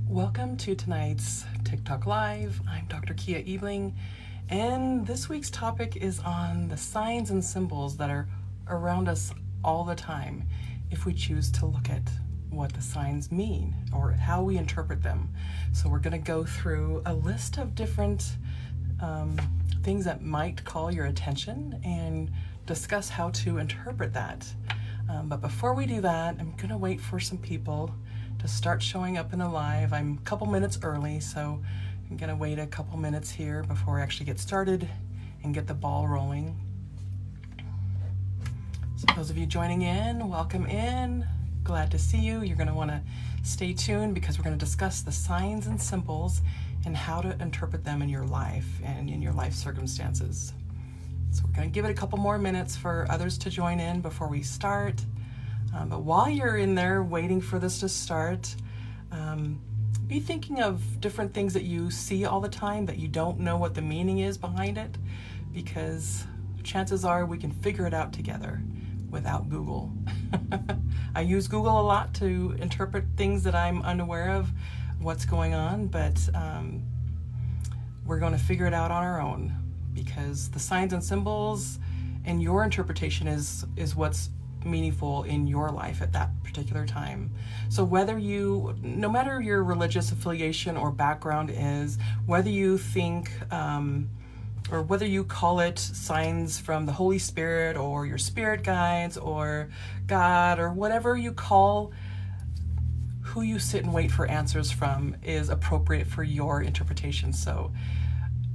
Welcome to tonight's TikTok Live. I'm Dr. Cija Ebeling, and this week's topic is on the signs and symbols that are around us all the time if we choose to look at what the signs mean or how we interpret them. So we're going to go through a list of different things that might call your attention and discuss how to interpret that. But before we do that, I'm going to wait for some people to start showing up in the live. I'm a couple minutes early, so I'm going to wait a couple minutes here before we actually get started and get the ball rolling. So those of you joining in, welcome in. Glad to see you. You're going to want to stay tuned because we're going to discuss the signs and symbols and how to interpret them in your life and in your life circumstances. So we're going to give it a couple more minutes for others to join in before we start. But while you're in there waiting for this to start, be thinking of different things that you see all the time that you don't know what the meaning is behind it, because chances are we can figure it out together without Google. I use Google a lot to interpret things that I'm unaware of what's going on, but we're going to figure it out on our own, because the signs and symbols and your interpretation is what's meaningful in your life at that particular time. So no matter your religious affiliation or background is, whether you think or whether you call it signs from the Holy Spirit or your spirit guides or God or whatever you call who you sit and wait for answers from is appropriate for your interpretation. So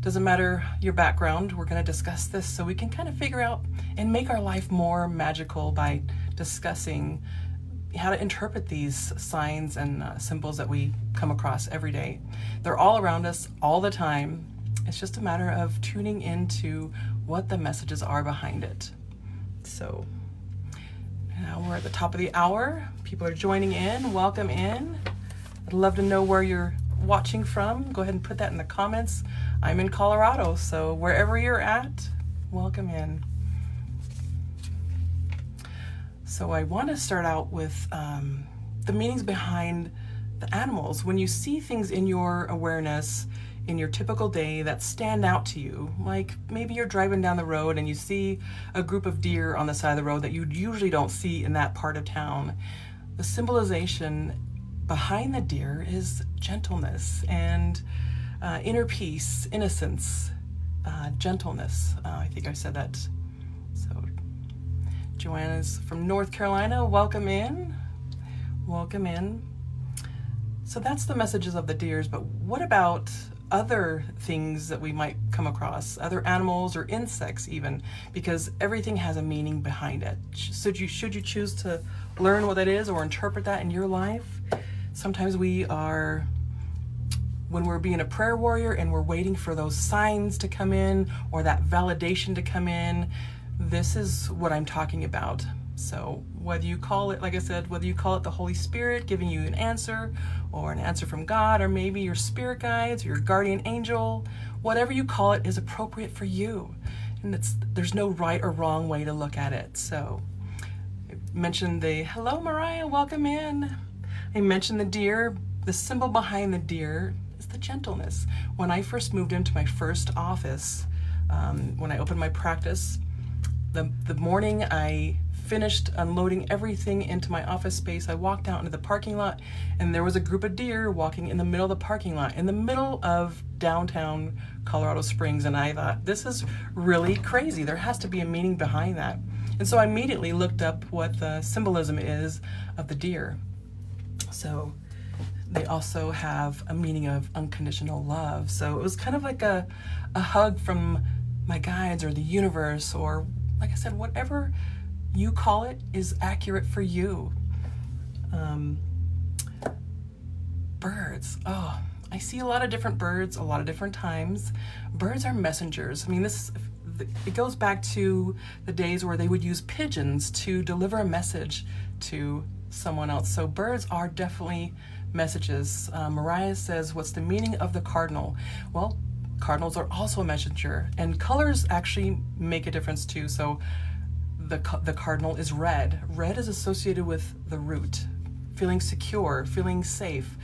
doesn't matter your background, we're going to discuss this so we can kind of figure out and make our life more magical by discussing how to interpret these signs and symbols that we come across every day. They're all around us all the time. It's just a matter of tuning into what the messages are behind it. So now we're at the top of the hour. People are joining in. Welcome in. I'd love to know where you're watching from. Go ahead and put that in the comments. I'm in Colorado, so wherever you're at, welcome in. So I want to start out with the meanings behind the animals. When you see things in your awareness in your typical day that stand out to you, like maybe you're driving down the road and you see a group of deer on the side of the road that you usually don't see in that part of town. The symbolization behind the deer is gentleness and inner peace, innocence, gentleness. I think I said that. So Joanna's from North Carolina. Welcome in. Welcome in. So that's the messages of the deers, but what about other things that we might come across, other animals or insects even, because everything has a meaning behind it. So should you choose to learn what that is or interpret that in your life? Sometimes when we're being a prayer warrior and we're waiting for those signs to come in or that validation to come in, this is what I'm talking about. So whether you call it, like I said, whether you call it the Holy Spirit giving you an answer or an answer from God, or maybe your spirit guides or your guardian angel, whatever you call it is appropriate for you. And there's no right or wrong way to look at it. So I mentioned hello Mariah, welcome in. I mentioned the deer. The symbol behind the deer is the gentleness. When I first moved into my first office, when I opened my practice, the morning I finished unloading everything into my office space, I walked out into the parking lot and there was a group of deer walking in the middle of the parking lot, in the middle of downtown Colorado Springs. And I thought, this is really crazy. There has to be a meaning behind that. And so I immediately looked up what the symbolism is of the deer. So they also have a meaning of unconditional love. So it was kind of like a hug from my guides or the universe, or like I said, whatever you call it is accurate for you. Birds. Oh, I see a lot of different birds a lot of different times. Birds are messengers. I mean, it goes back to the days where they would use pigeons to deliver a message to someone else. So birds are definitely messages. Mariah says, what's the meaning of the cardinal? Well, cardinals are also a messenger, and colors actually make a difference too. So the cardinal is red. Red is associated with the root, feeling secure, feeling safe,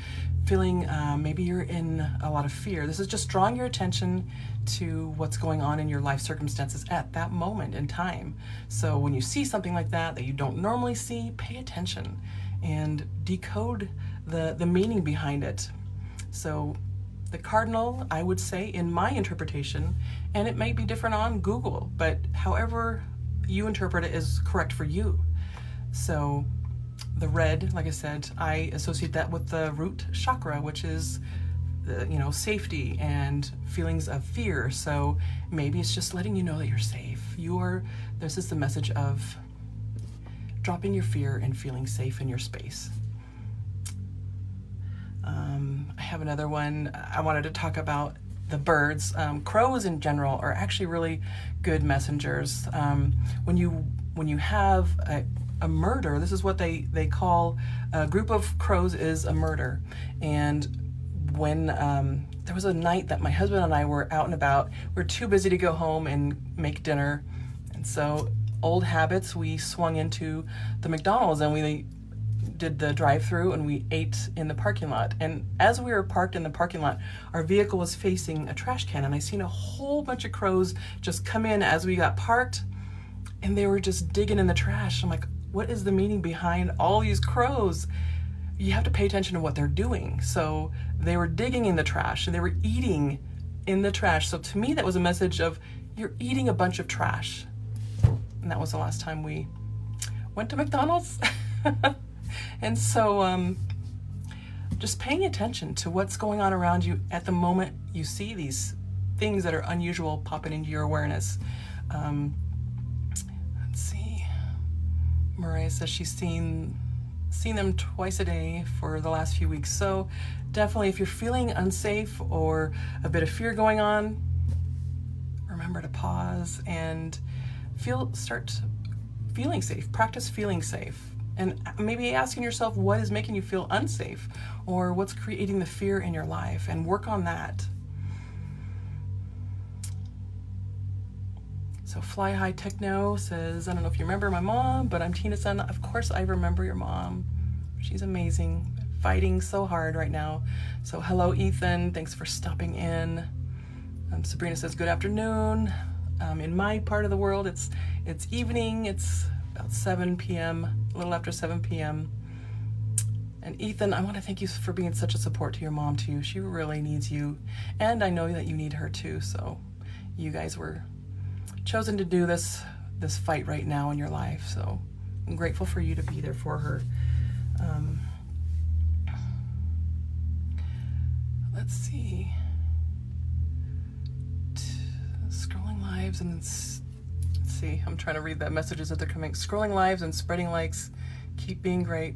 feeling maybe you're in a lot of fear. This is just drawing your attention to what's going on in your life circumstances at that moment in time. So when you see something like that you don't normally see, pay attention and decode the meaning behind it. So the cardinal, I would say, in my interpretation, and it may be different on Google, but however you interpret it is correct for you. So the red, like I said, I associate that with the root chakra, which is safety and feelings of fear. So maybe it's just letting you know that you're safe. This is the message of dropping your fear and feeling safe in your space. I have another one. I wanted to talk about the birds. Crows in general are actually really good messengers. When you have a murder, this is what they call a group of crows is a murder. And when there was a night that my husband and I were out and about, we were too busy to go home and make dinner. And so old habits, we swung into the McDonald's and we did the drive-through and we ate in the parking lot. And as we were parked in the parking lot, our vehicle was facing a trash can, and I seen a whole bunch of crows just come in as we got parked, and they were just digging in the trash. I'm like, what is the meaning behind all these crows? You have to pay attention to what they're doing. So they were digging in the trash and they were eating in the trash. So to me, that was a message of, you're eating a bunch of trash. And that was the last time we went to McDonald's. And so just paying attention to what's going on around you at the moment you see these things that are unusual popping into your awareness. Let's see. Mariah says she's seen them twice a day for the last few weeks. So definitely, if you're feeling unsafe or a bit of fear going on, remember to pause and start feeling safe. Practice feeling safe. And maybe asking yourself what is making you feel unsafe, or what's creating the fear in your life, and work on that. So Fly High Techno says, I don't know if you remember my mom, but I'm Tina's son. Of course I remember your mom. She's amazing, fighting so hard right now. So hello, Ethan. Thanks for stopping in. Sabrina says, good afternoon. In my part of the world, it's evening. It's about 7 p.m., a little after 7 p.m. And Ethan, I want to thank you for being such a support to your mom too. She really needs you, and I know that you need her too. So you guys were chosen to do this fight right now in your life. So I'm grateful for you to be there for her. Let's see. Scrolling lives and let's see. I'm trying to read the messages that they're coming. Scrolling lives and spreading likes. Keep being great.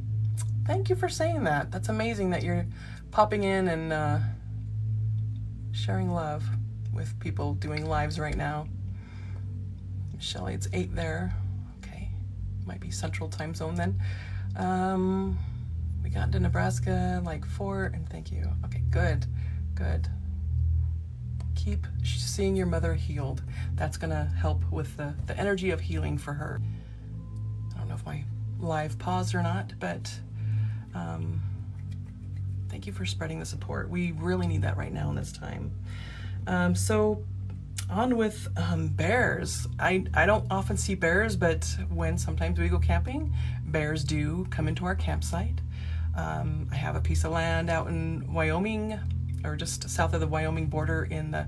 Thank you for saying that. That's amazing that you're popping in and sharing love with people doing lives right now. Shelly, it's 8 there. Okay, might be Central Time Zone then. We got to Nebraska like 4, and thank you. Okay, good. Keep seeing your mother healed. That's gonna help with the energy of healing for her. I don't know if my live paused or not, but thank you for spreading the support. We really need that right now in this time. So on with bears. I don't often see bears, but when sometimes we go camping, bears do come into our campsite. I have a piece of land out in Wyoming, or just south of the Wyoming border in the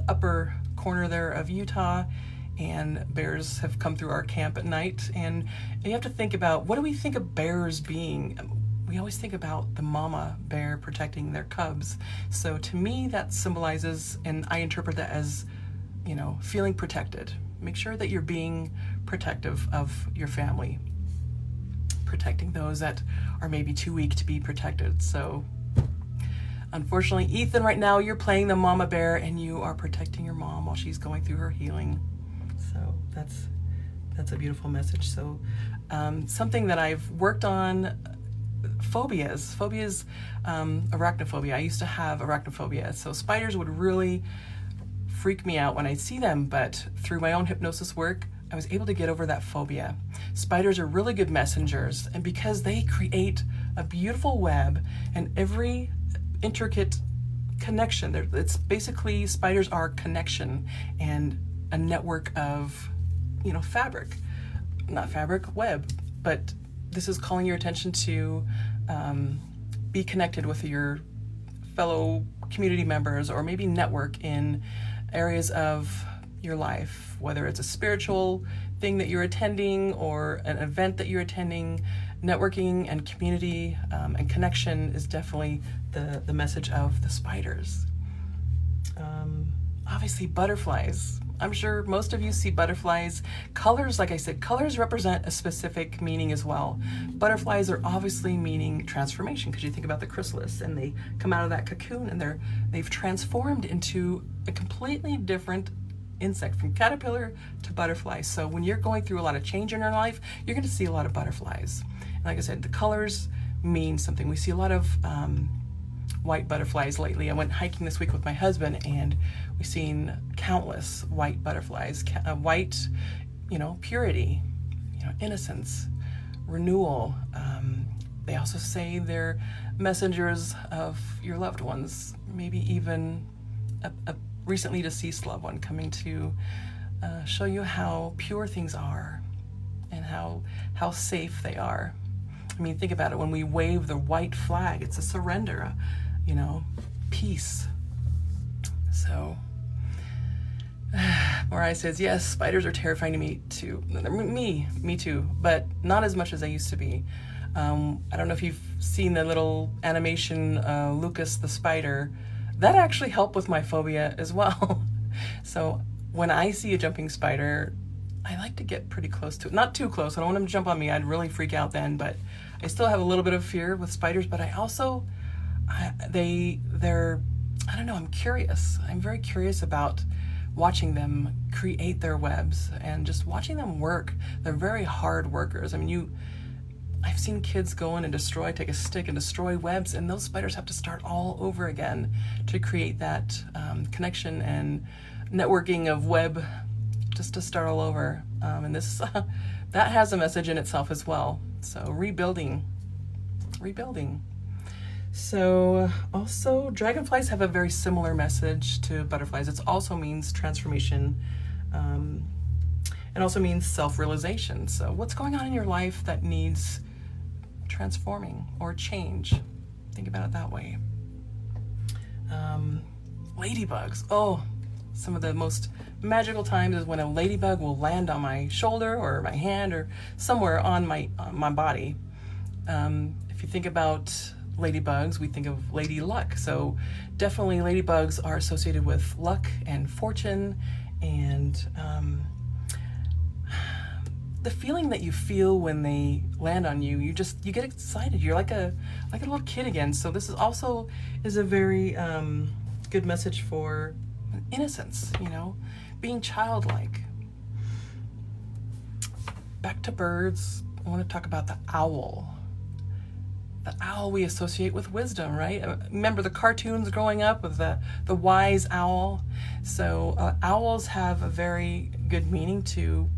upper corner there of Utah, and bears have come through our camp at night. And you have to think about, what do we think of bears being? We always think about the mama bear protecting their cubs. So to me, that symbolizes, and I interpret that as, feeling protected. Make sure that you're being protective of your family, protecting those that are maybe too weak to be protected. So unfortunately, Ethan, right now you're playing the mama bear and you are protecting your mom while she's going through her healing. So that's a beautiful message. So something that I've worked on, phobias, arachnophobia. I used to have arachnophobia. So spiders would really freak me out when I see them, but through my own hypnosis work, I was able to get over that phobia. Spiders are really good messengers, and because they create a beautiful web, and every intricate connection. It's basically, spiders are connection and a network of, fabric, not fabric, web. But this is calling your attention to be connected with your fellow community members, or maybe network in areas of your life, whether it's a spiritual thing that you're attending or an event that you're attending. Networking and community and connection is definitely the message of the spiders. Obviously, butterflies. I'm sure most of you see butterflies. Colors, like I said, colors represent a specific meaning as well. Butterflies are obviously meaning transformation, because you think about the chrysalis and they come out of that cocoon and they've transformed into a completely different insect, from caterpillar to butterfly. So when you're going through a lot of change in your life, you're going to see a lot of butterflies. And like I said, the colors mean something. We see a lot of white butterflies lately. I went hiking this week with my husband, and we've seen countless white butterflies. White, purity, innocence, renewal. They also say they're messengers of your loved ones, maybe even a recently deceased loved one coming to show you how pure things are and how safe they are. I mean, think about it. When we wave the white flag, it's a surrender, peace. So, Mariah says, yes, spiders are terrifying to me too. Me too, but not as much as they used to be. I don't know if you've seen the little animation, Lucas the spider. That actually helped with my phobia as well. So when I see a jumping spider, I like to get pretty close to it. Not too close. I don't want them to jump on me. I'd really freak out then, but I still have a little bit of fear with spiders, but I also, they're, I don't know, I'm curious. I'm very curious about watching them create their webs and just watching them work. They're very hard workers. I mean, I've seen kids go in and take a stick and destroy webs, and those spiders have to start all over again to create that connection and networking of web, just to start all over. And this that has a message in itself as well. So rebuilding. So also, dragonflies have a very similar message to butterflies. It also means transformation. It also means self-realization. So what's going on in your life that needs transforming or change? Think about it that way. Ladybugs. Oh, some of the most magical times is when a ladybug will land on my shoulder or my hand or somewhere on my body. If you think about ladybugs, we think of lady luck. So definitely ladybugs are associated with luck and fortune, and the feeling that you feel when they land on you, you get excited. You're like a little kid again. So this is also a very good message for innocence, being childlike. Back to birds, I want to talk about the owl. The owl we associate with wisdom, right? Remember the cartoons growing up with the wise owl? So owls have a very good meaning to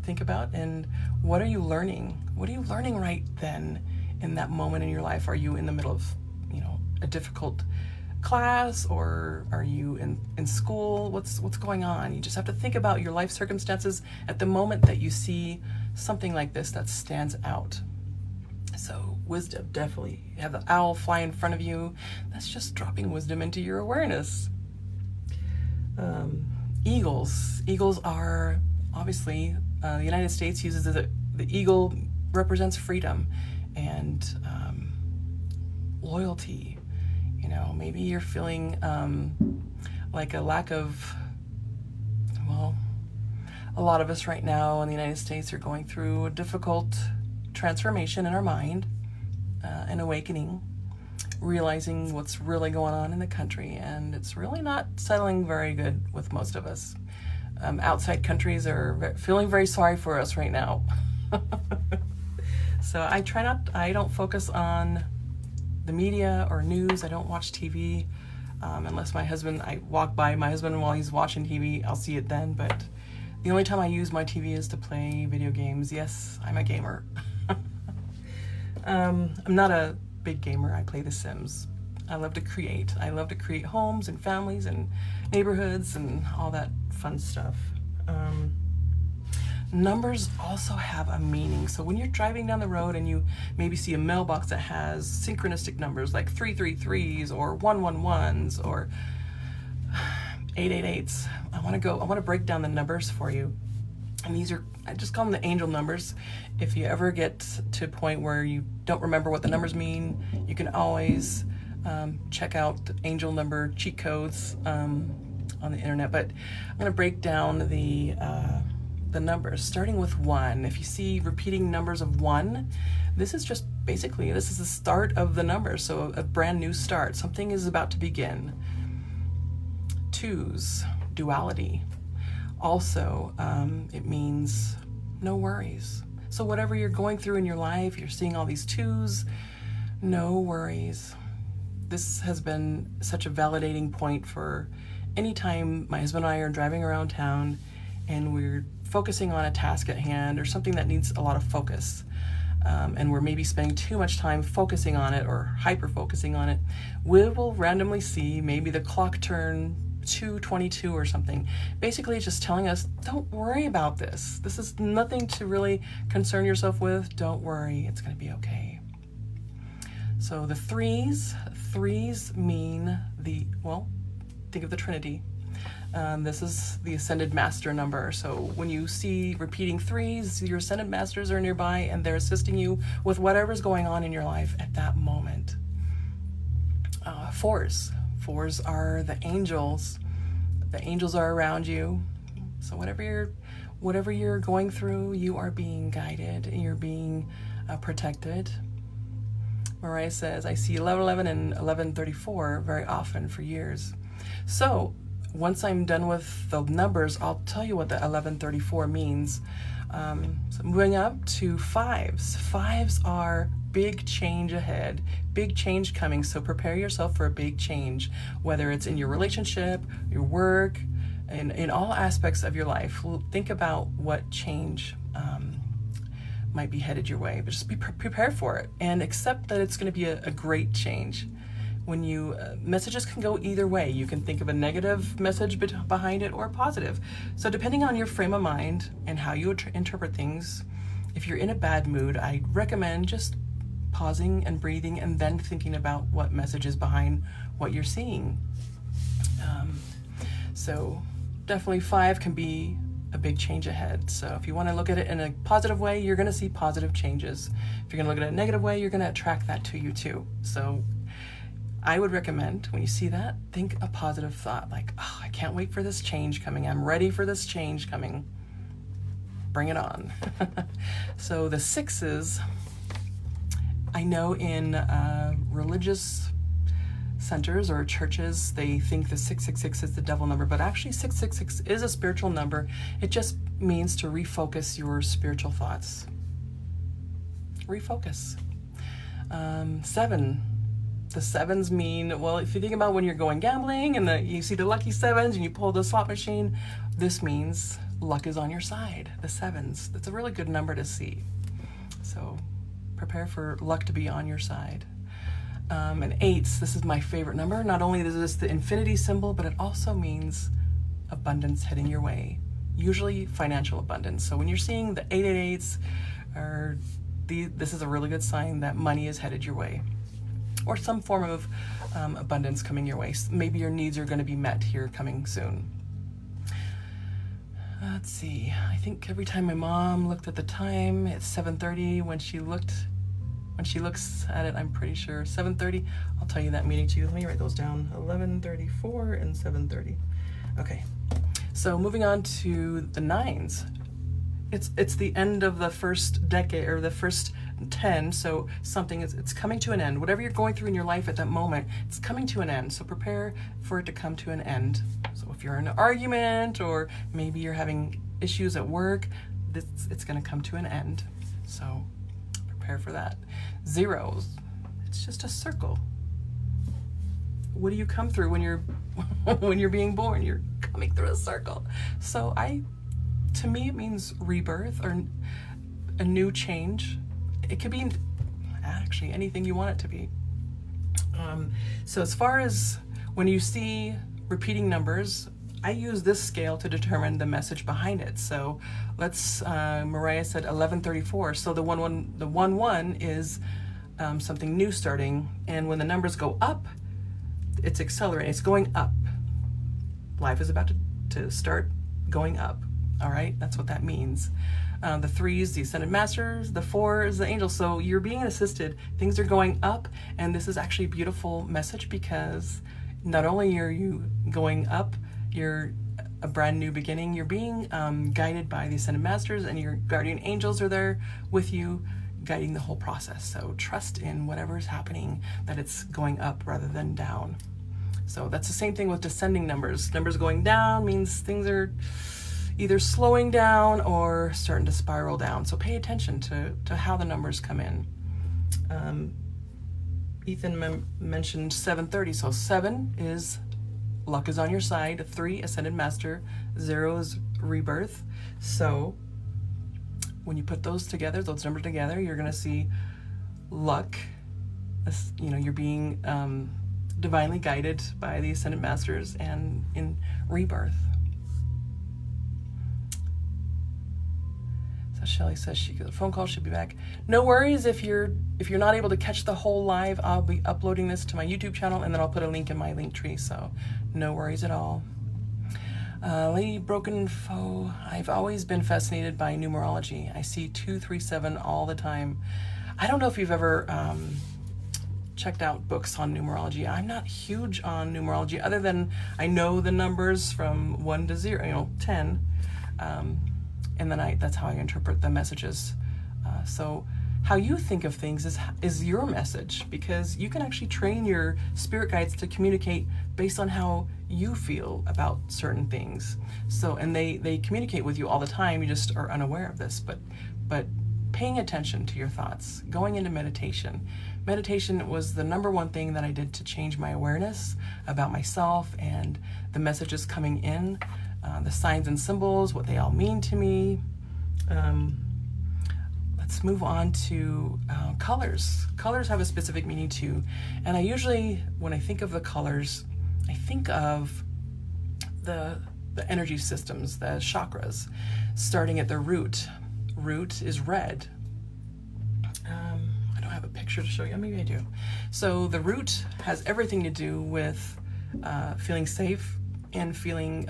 think about. And what are you learning? What are you learning right then in that moment in your life? Are you in the middle of, a difficult class, or are you in school? What's going on? You just have to think about your life circumstances at the moment that you see something like this that stands out. So wisdom, definitely. You have the owl fly in front of you. That's just dropping wisdom into your awareness. Eagles. Eagles are obviously, the United States uses the eagle represents freedom and loyalty. Maybe you're feeling like a lack of, a lot of us right now in the United States are going through a difficult transformation in our mind, an awakening, realizing what's really going on in the country, and it's really not settling very good with most of us. Outside countries are feeling very sorry for us right now. So I don't focus on the media or news. I don't watch TV unless I walk by my husband while he's watching TV, I'll see it then. But the only time I use my TV is to play video games. Yes, I'm a gamer. I'm not a big gamer. I play The Sims. I love to create. I love to create homes and families and neighborhoods and all that fun stuff. Numbers also have a meaning. So when you're driving down the road and you maybe see a mailbox that has synchronistic numbers like 333s or 111s or 888s, I want to break down the numbers for you. And these are, I just call them the angel numbers. If you ever get to a point where you don't remember what the numbers mean, you can always check out the angel number cheat codes on the internet. But I'm going to break down the numbers, starting with 1. If you see repeating numbers of 1, this is just basically, this is the start of the number. So a brand new start. Something is about to begin. 2s, duality. Also, it means no worries. So whatever you're going through in your life, you're seeing all these 2s, no worries. This has been such a validating point for any time my husband and I are driving around town and we're focusing on a task at hand or something that needs a lot of focus. And we're maybe spending too much time focusing on it or hyper-focusing on it, we will randomly see maybe the clock turn 2:22 or something. Basically, it's just telling us, don't worry about this. This is nothing to really concern yourself with. Don't worry, it's going to be okay. So the 3s mean think of the Trinity. This is the Ascended Master number. So when you see repeating 3s, your Ascended Masters are nearby and they're assisting you with whatever's going on in your life at that moment. 4s are the angels. The angels are around you. So whatever you're going through, you are being guided. You're being protected. Mariah says, I see 1111 and 1134 very often for years. So once I'm done with the numbers, I'll tell you what the 1134 means. So moving up to 5s. 5s are big change ahead, big change coming. So prepare yourself for a big change, whether it's in your relationship, your work, and in all aspects of your life. Think about what change might be headed your way, but just be prepared for it and accept that it's going to be a great change. When messages can go either way. You can think of a negative message behind it or a positive. So depending on your frame of mind and how you interpret things, if you're in a bad mood, I recommend just pausing and breathing and then thinking about what message is behind what you're seeing. So definitely 5 can be a big change ahead. So if you want to look at it in a positive way, you're going to see positive changes. If you're going to look at it in a negative way, you're going to attract that to you too. So I would recommend when you see that, think a positive thought like, oh, I can't wait for this change coming. I'm ready for this change coming. Bring it on. So the 6s, I know in religious centers or churches, they think the 666 is the devil number, but actually 666 is a spiritual number. It just means to refocus your spiritual thoughts. Refocus. 7. The 7s mean, well, if you think about when you're going gambling and you see the lucky 7s and you pull the slot machine, this means luck is on your side. The 7s. That's a really good number to see. So prepare for luck to be on your side. And 8s, this is my favorite number. Not only is this the infinity symbol, but it also means abundance heading your way. Usually financial abundance. So when you're seeing the 888s, this is a really good sign that money is headed your way. Or some form of abundance coming your way. Maybe your needs are going to be met here coming soon. Let's see. I think every time my mom looked at the time, it's 7:30. When she looks at it, I'm pretty sure 7:30. I'll tell you that meeting too. Let me write those down. 11:34 and 7:30. Okay. So moving on to the 9s. It's the end of the first decade or the first 10. So something it's coming to an end. Whatever you're going through in your life at that moment, it's coming to an end. So prepare for it to come to an end. So if you're in an argument or maybe you're having issues at work, it's going to come to an end. So prepare for that. 0s, it's just a circle. What do you come through when you're when you're being born? You're coming through a circle. So to me, it means rebirth or a new change. It could be actually anything you want it to be. So as far as when you see repeating numbers, I use this scale to determine the message behind it. So let's, Mariah said 1134. So the 1 is something new starting. And when the numbers go up, it's accelerating, it's going up. Life is about to start going up. All right, that's what that means. The 3s, the ascended masters, the 4s, the angels. So you're being assisted, things are going up, and this is actually a beautiful message because not only are you going up, you're a brand new beginning, you're being guided by the ascended masters, and your guardian angels are there with you, guiding the whole process. So trust in whatever is happening, that it's going up rather than down. So that's the same thing with descending numbers. Numbers going down means things are either slowing down or starting to spiral down. So pay attention to how the numbers come in. Ethan mentioned 730. So 7 is luck is on your side. 3, ascended master. 0 is rebirth. So when you put those together, those numbers together, you're going to see luck. You know, you're being divinely guided by the ascended masters and in rebirth. So Shelly says she got a phone call, she'll be back. No worries if you're not able to catch the whole live. I'll be uploading this to my YouTube channel, and then I'll put a link in my link tree, so no worries at all. Lady Broken Foe, I've always been fascinated by numerology. I see 237 all the time. I don't know if you've ever checked out books on numerology. I'm not huge on numerology, other than I know the numbers from 1 to 0, 10. And then that's how I interpret the messages. So how you think of things is your message, because you can actually train your spirit guides to communicate based on how you feel about certain things. So, and they communicate with you all the time, you just are unaware of this, but paying attention to your thoughts, going into meditation. Meditation was the #1 thing that I did to change my awareness about myself and the messages coming in. The signs and symbols, what they all mean to me. Let's move on to colors. Colors have a specific meaning too. And I usually, when I think of the colors, I think of the energy systems, the chakras, starting at the root. Root is red. I don't have a picture to show you. Maybe I do. So the root has everything to do with feeling safe, and feeling,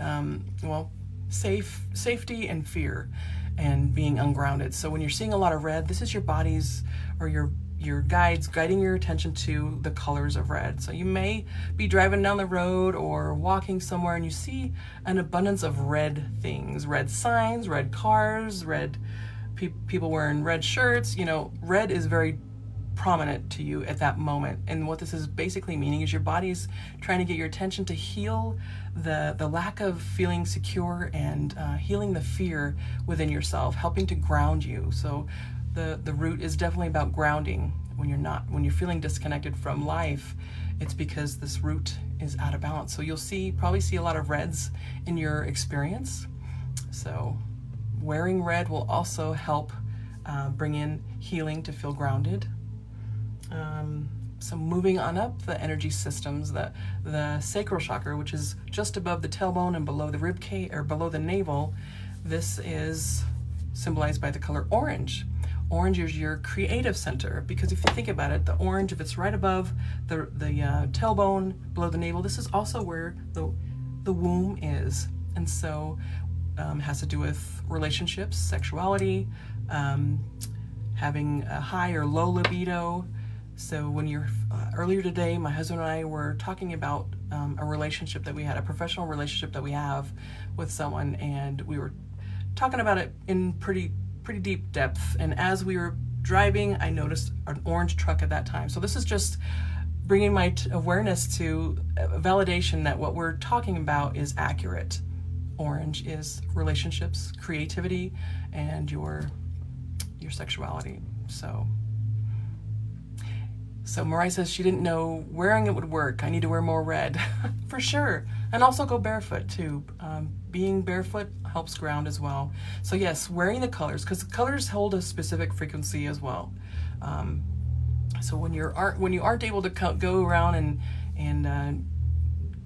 safety and fear and being ungrounded. So when you're seeing a lot of red, this is your body's or your guides guiding your attention to the colors of red. So you may be driving down the road or walking somewhere and you see an abundance of red things, red signs, red cars, red people wearing red shirts. Red is very prominent to you at that moment, and what this is basically meaning is your body's trying to get your attention to heal the lack of feeling secure and healing the fear within yourself, helping to ground you. So the root is definitely about grounding. When you're feeling disconnected from life, it's because this root is out of balance. So you'll probably see a lot of reds in your experience. So wearing red will also help bring in healing to feel grounded. So moving on up the energy systems, the sacral chakra, which is just above the tailbone and below the rib cage or below the navel, this is symbolized by the color orange. Orange is your creative center, because if you think about it, the orange, if it's right above the tailbone, below the navel, this is also where the womb is, and so it has to do with relationships, sexuality, having a high or low libido. So when earlier today, my husband and I were talking about a relationship that we had, a professional relationship that we have with someone, and we were talking about it in pretty deep depth. And as we were driving, I noticed an orange truck at that time. So this is just bringing my awareness to validation that what we're talking about is accurate. Orange is relationships, creativity, and your sexuality. So Mariah says she didn't know wearing it would work. I need to wear more red. For sure. And also go barefoot too. Being barefoot helps ground as well. So yes, wearing the colors, because colors hold a specific frequency as well. So when you aren't able to go around and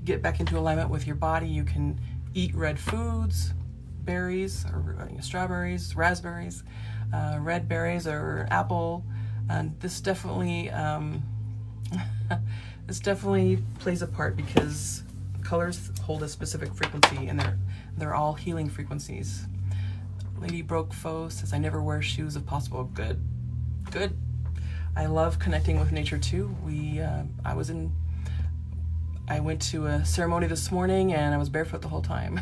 get back into alignment with your body, you can eat red foods, berries or strawberries, raspberries, red berries or apple. And this definitely this definitely plays a part because colors hold a specific frequency, and they're all healing frequencies. Lady Broke Foe says, I never wear shoes if possible. Good. Good. I love connecting with nature too. I went to a ceremony this morning and I was barefoot the whole time.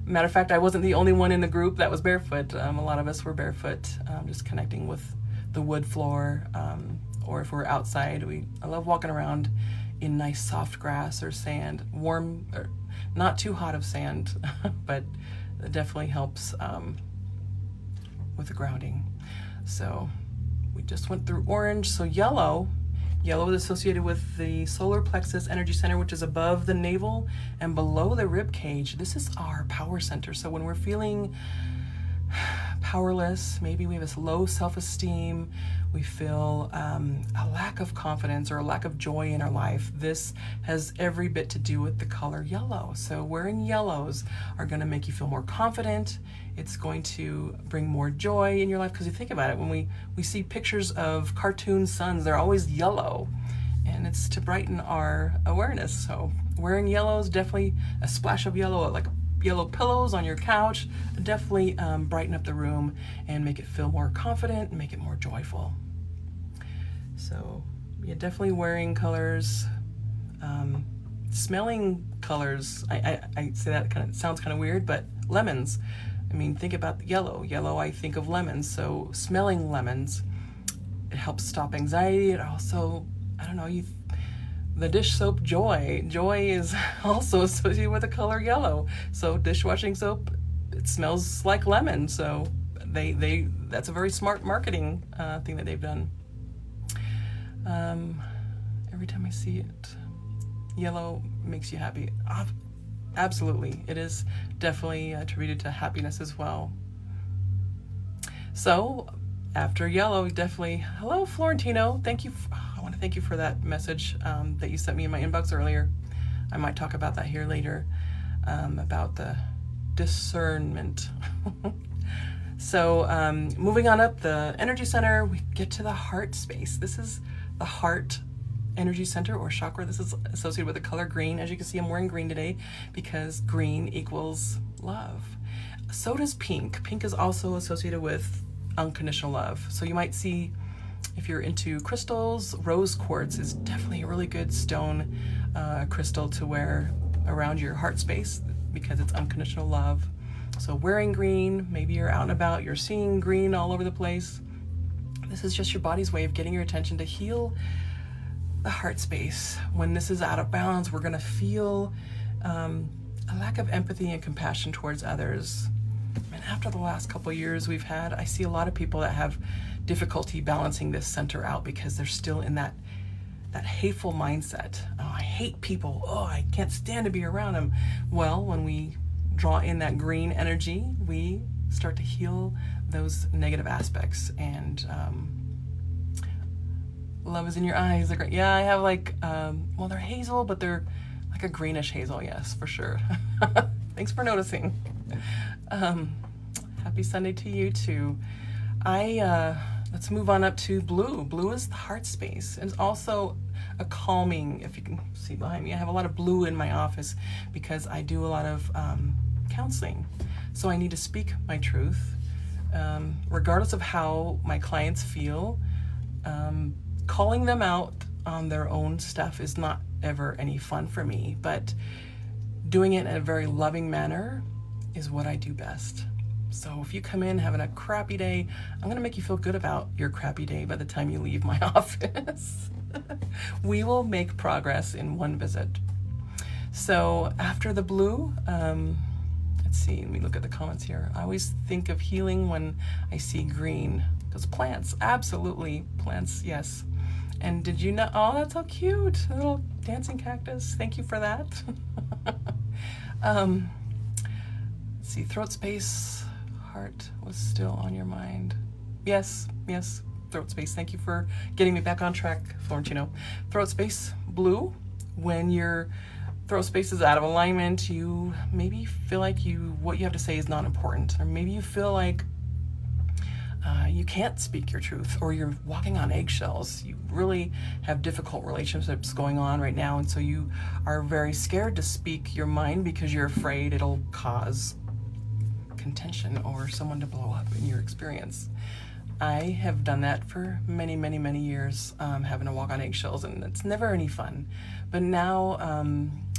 Matter of fact, I wasn't the only one in the group that was barefoot. A lot of us were barefoot, just connecting with the wood floor, or if we're outside, I love walking around in nice soft grass or sand, warm, or not too hot of sand, but it definitely helps with the grounding. So we just went through orange. So yellow is associated with the solar plexus energy center, which is above the navel and below the rib cage. This is our power center. So when we're feeling powerless, maybe we have a low self-esteem, we feel a lack of confidence or a lack of joy in our life, this has every bit to do with the color yellow. So wearing yellows are going to make you feel more confident. It's going to bring more joy in your life, because you think about it, when we see pictures of cartoon suns, they're always yellow, and it's to brighten our awareness. So wearing yellows, definitely a splash of yellow, like yellow pillows on your couch, definitely brighten up the room and make it feel more confident and make it more joyful. So yeah, definitely wearing colors, smelling colors. I say that sounds kind of weird, but lemons. I mean, think about yellow. Yellow, I think of lemons. So smelling lemons, it helps stop anxiety. It also, I don't know, the dish soap Joy is also associated with the color yellow. So dishwashing soap, it smells like lemon. So that's a very smart marketing thing that they've done. Every time I see it, yellow makes you happy. Absolutely. It is definitely attributed to happiness as well. So after yellow, definitely, hello Florentino. Thank you. I want to thank you for that message that you sent me in my inbox earlier. I might talk about that here later, about the discernment. So moving on up the energy center, we get to the heart space. This is the heart energy center or chakra. This is associated with the color green. As you can see, I'm wearing green today because green equals love. So does pink. Pink is also associated with unconditional love. So you might see, if you're into crystals, rose quartz is definitely a really good stone crystal to wear around your heart space because it's unconditional love. So wearing green, maybe you're out and about, you're seeing green all over the place. This is just your body's way of getting your attention to heal the heart space. When this is out of balance, we're going to feel a lack of empathy and compassion towards others. And after the last couple of years we've had, I see a lot of people that have difficulty balancing this center out because they're still in that hateful mindset. Oh, I hate people. Oh, I can't stand to be around them. Well, when we draw in that green energy, we start to heal those negative aspects. And love is in your eyes. Yeah, I have well, they're hazel, but they're like a greenish hazel. Yes, for sure. Thanks for noticing. Happy Sunday to you too. Let's move on up to blue. Blue is the heart space. It's also a calming, if you can see behind me, I have a lot of blue in my office because I do a lot of counseling. So I need to speak my truth, regardless of how my clients feel. Calling them out on their own stuff is not ever any fun for me, but doing it in a very loving manner is what I do best. So if you come in having a crappy day, I'm going to make you feel good about your crappy day by the time you leave my office. We will make progress in one visit. So after the blue, let's see, let me look at the comments here. I always think of healing when I see green, because plants, absolutely, plants, yes. And did you know, oh, that's so cute, a little dancing cactus. Thank you for that. Let's see, throat space, heart was still on your mind. Yes, yes, throat space. Thank you for getting me back on track, Florentino. Throat space blue. When your throat space is out of alignment, you maybe feel like what you have to say is not important, or maybe you feel like you can't speak your truth, or you're walking on eggshells. You really have difficult relationships going on right now, and so you are very scared to speak your mind because you're afraid it'll cause contention or someone to blow up in your experience. I have done that for many, many, many years, having to walk on eggshells, and it's never any fun. But now,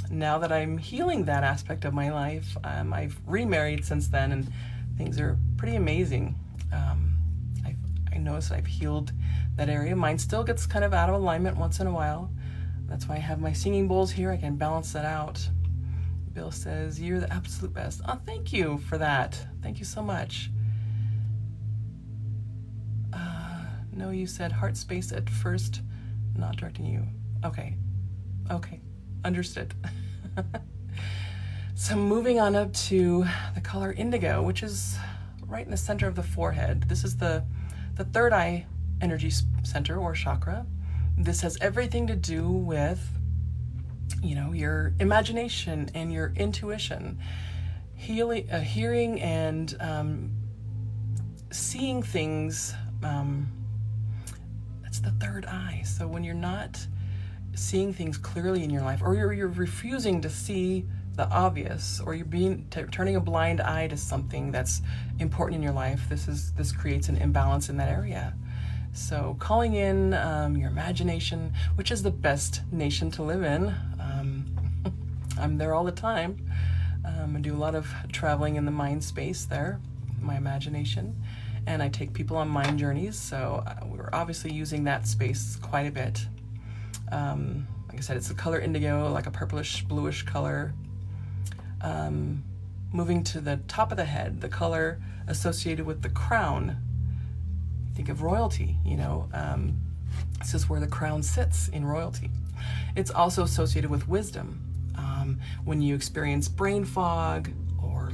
now that I'm healing that aspect of my life, I've remarried since then, and things are pretty amazing. I notice I've healed that area. Mine still gets kind of out of alignment once in a while. That's why I have my singing bowls here. I can balance that out. Bill says, you're the absolute best. Oh, thank you for that. Thank you so much. No, you said heart space at first, not directing you. Okay. Understood. So moving on up to the color indigo, which is right in the center of the forehead. This is the third eye energy center or chakra. This has everything to do with, your imagination and your intuition, hearing and seeing things. That's the third eye. So when you're not seeing things clearly in your life, or you're refusing to see the obvious, or you're turning a blind eye to something that's important in your life, this creates an imbalance in that area. So calling in your imagination, which is the best nation to live in. I'm there all the time. I do a lot of traveling in the mind space there, my imagination, and I take people on mind journeys. So we're obviously using that space quite a bit. Like I said, it's the color indigo, like a purplish bluish color. Moving to the top of the head, the color associated with the crown. Think of royalty, this is where the crown sits in royalty. It's also associated with wisdom. When you experience brain fog or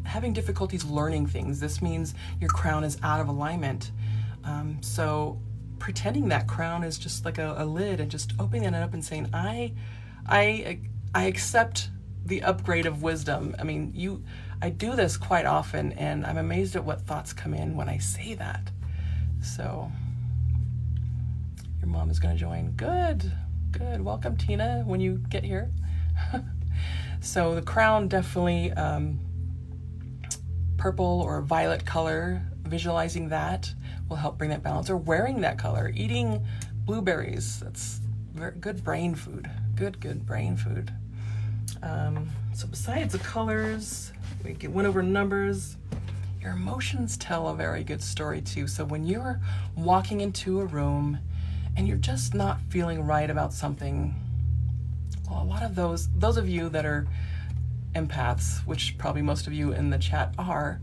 having difficulties learning things, this means your crown is out of alignment. So pretending that crown is just like a lid, and just opening it up and saying, I accept the upgrade of wisdom. I mean, I do this quite often, and I'm amazed at what thoughts come in when I say that. So your mom is going to join. Good. Welcome, Tina, when you get here. So the crown, definitely purple or violet color, visualizing that will help bring that balance. Or wearing that color, eating blueberries, that's very good brain food. Good brain food. So besides the colors, we went over numbers. Your emotions tell a very good story too. So when you're walking into a room and you're just not feeling right about something, well, a lot of those of you that are empaths, which probably most of you in the chat are,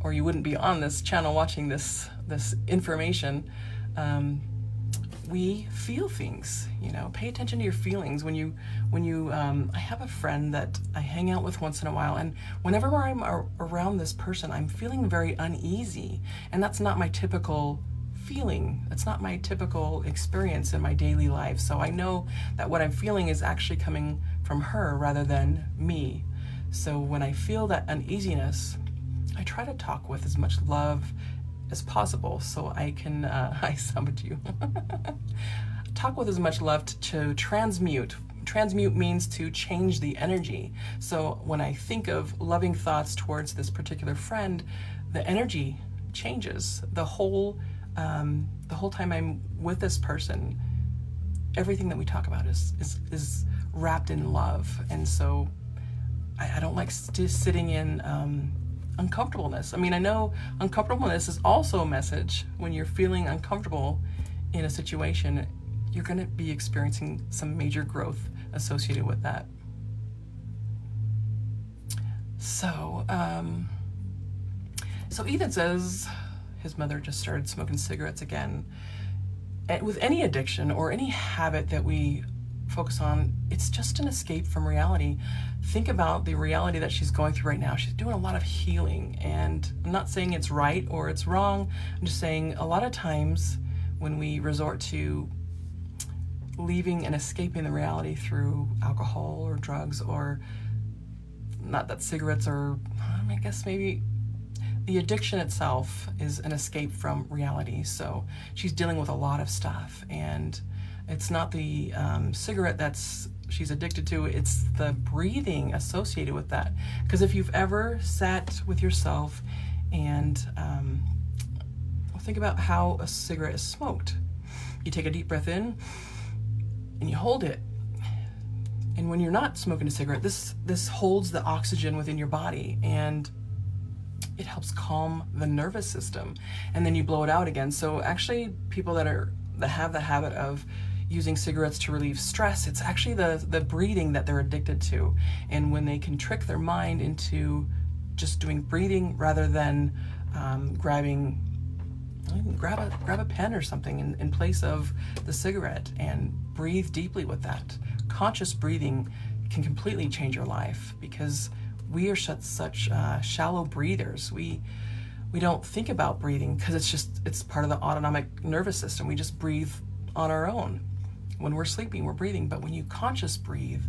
or you wouldn't be on this channel watching this information, we feel things, pay attention to your feelings. When you I have a friend that I hang out with once in a while, and whenever I'm around this person, I'm feeling very uneasy, and that's not my typical feeling. That's not my typical experience in my daily life. So I know that what I'm feeling is actually coming from her rather than me. So when I feel that uneasiness, I try to talk with as much love as possible, so I can, I summoned you. Talk with as much love to transmute. Transmute means to change the energy. So when I think of loving thoughts towards this particular friend, the energy changes. The whole time I'm with this person, everything that we talk about is wrapped in love. And so I don't like sitting in uncomfortableness. I mean, I know uncomfortableness is also a message. When you're feeling uncomfortable in a situation, you're going to be experiencing some major growth associated with that. So, so Ethan says his mother just started smoking cigarettes again. And with any addiction or any habit that we focus on, it's just an escape from reality. Think about the reality that she's going through right now. She's doing a lot of healing, and I'm not saying it's right or it's wrong. I'm just saying a lot of times when we resort to leaving and escaping the reality through alcohol or drugs, or not that cigarettes are, I guess maybe the addiction itself is an escape from reality. So she's dealing with a lot of stuff, and it's not the cigarette she's addicted to, it's the breathing associated with that. Because if you've ever sat with yourself and think about how a cigarette is smoked. You take a deep breath in and you hold it. And when you're not smoking a cigarette, this holds the oxygen within your body, and it helps calm the nervous system, and then you blow it out again. So actually, people that have the habit of using cigarettes to relieve stress, it's actually the breathing that they're addicted to. And when they can trick their mind into just doing breathing rather than grab a pen or something in place of the cigarette and breathe deeply with that. Conscious breathing can completely change your life, because we are such shallow breathers. We don't think about breathing because it's part of the autonomic nervous system. We just breathe on our own. When we're sleeping, we're breathing. But when you conscious breathe,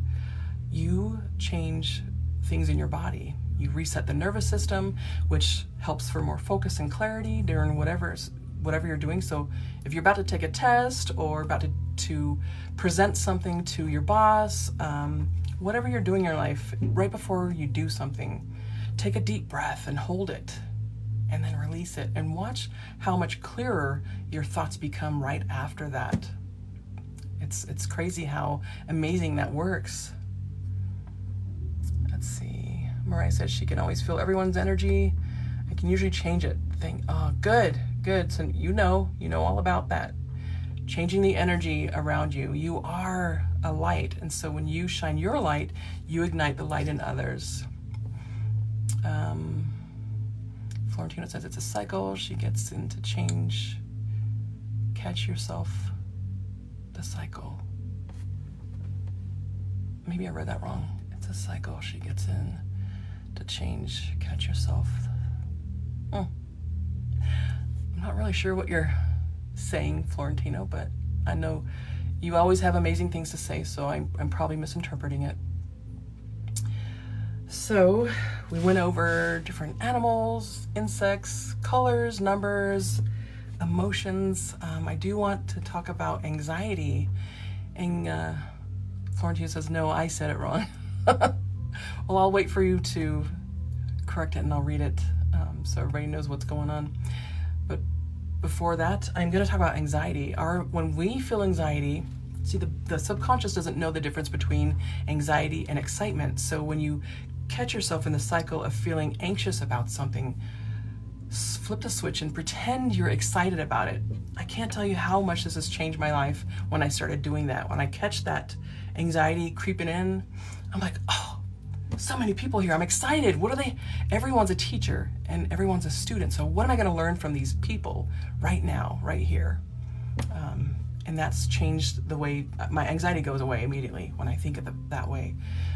you change things in your body. You reset the nervous system, which helps for more focus and clarity during whatever you're doing. So if you're about to take a test or about to present something to your boss, whatever you're doing in your life, right before you do something, take a deep breath and hold it, and then release it, and watch how much clearer your thoughts become right after that. It's crazy how amazing that works. Let's see. Mariah says she can always feel everyone's energy. I can usually change it. Oh, good. So you know all about that. Changing the energy around you. You are a light, and so when you shine your light, you ignite the light in others. Florentino says it's a cycle. She gets into change. Catch yourself. The cycle. Maybe I read that wrong. It's a cycle. She gets in to change. Catch yourself. I'm not really sure what you're saying, Florentino, but I know you always have amazing things to say, so I'm probably misinterpreting it. So we went over different animals, insects, colors, numbers, emotions. I do want to talk about anxiety. And Florentino says, no, I said it wrong. Well, I'll wait for you to correct it, and I'll read it so everybody knows what's going on. But before that, I'm going to talk about anxiety. When we feel anxiety, see, the subconscious doesn't know the difference between anxiety and excitement. So when you catch yourself in the cycle of feeling anxious about something, flip the switch and pretend you're excited about it. I can't tell you how much this has changed my life when I started doing that. When I catch that anxiety creeping in, I'm like, oh, so many people here. I'm excited. What are they? Everyone's a teacher and everyone's a student. So what am I going to learn from these people right now, right here? And that's changed the way my anxiety goes away immediately when I think of it that way.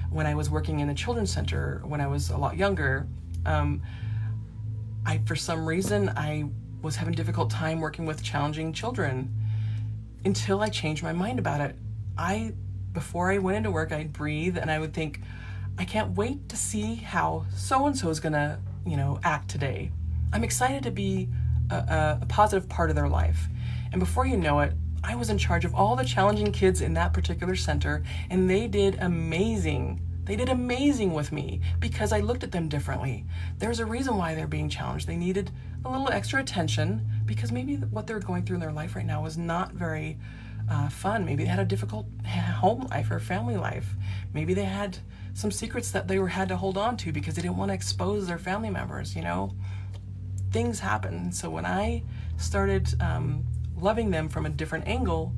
When I was working in a children's center, when I was a lot younger, for some reason, I was having a difficult time working with challenging children until I changed my mind about it. Before I went into work, I'd breathe and I would think, I can't wait to see how so-and-so is gonna, act today. I'm excited to be a positive part of their life. And before you know it, I was in charge of all the challenging kids in that particular center, and they did amazing. They did amazing with me because I looked at them differently. There's a reason why they're being challenged. They needed a little extra attention because maybe what they're going through in their life right now was not very fun. Maybe they had a difficult home life or family life. Maybe they had some secrets that they had to hold on to because they didn't want to expose their family members, Things happen. So when I started loving them from a different angle,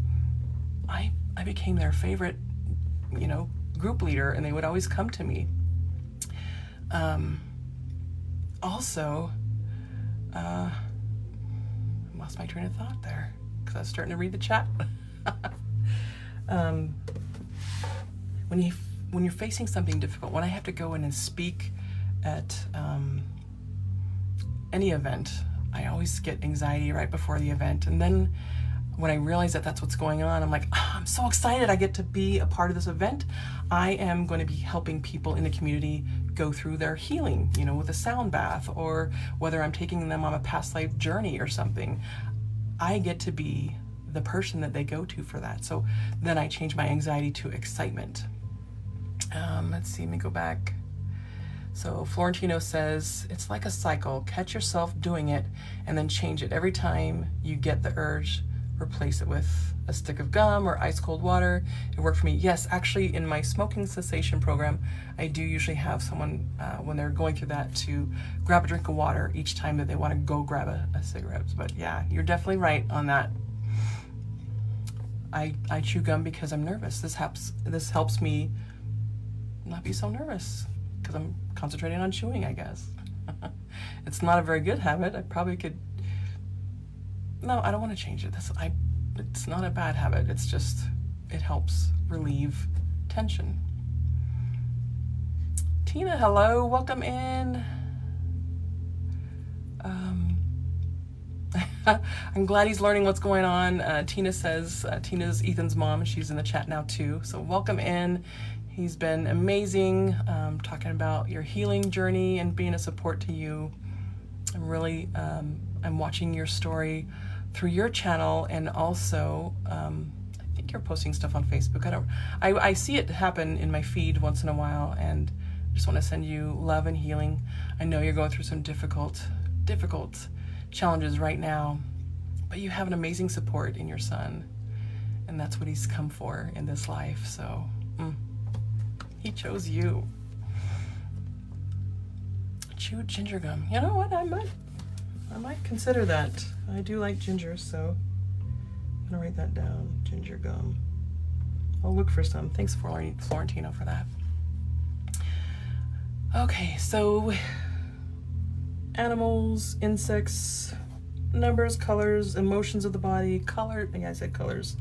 I became their favorite, group leader, and they would always come to me. Also, I lost my train of thought there because I was starting to read the chat. when you're facing something difficult, when I have to go in and speak at any event, I always get anxiety right before the event. And then when I realize that that's what's going on, I'm like, oh, I'm so excited I get to be a part of this event. I am going to be helping people in the community go through their healing, you know, with a sound bath, or whether I'm taking them on a past life journey or something. I get to be the person that they go to for that. So then I change my anxiety to excitement. Let's see, let me go back. So Florentino says, it's like a cycle. Catch yourself doing it and then change it. Every time you get the urge, replace it with a stick of gum or ice cold water. It worked for me. Yes, actually in my smoking cessation program, I do usually have someone, when they're going through that, to grab a drink of water each time that they want to go grab a cigarette. But yeah, you're definitely right on that. I chew gum because I'm nervous. This helps me not be so nervous, because I'm concentrating on chewing, I guess. It's not a very good habit. I probably could... No, I don't want to change it. It's not a bad habit. It's just, it helps relieve tension. Tina, hello. Welcome in. I'm glad he's learning what's going on. Tina says, Tina's Ethan's mom. She's in the chat now too. So welcome in. He's been amazing, talking about your healing journey and being a support to you. I'm watching your story through your channel, and also I think you're posting stuff on Facebook. I see it happen in my feed once in a while, and I just want to send you love and healing. I know you're going through some difficult challenges right now, but you have an amazing support in your son, and that's what he's come for in this life. So he chose you. Chew ginger gum. You know what? I might consider that. I do like ginger, so I'm gonna write that down. Ginger gum. I'll look for some. Thanks, Florentino, for that. Okay, so animals, insects, numbers, colors, emotions of the body, color. Yeah, I said colors.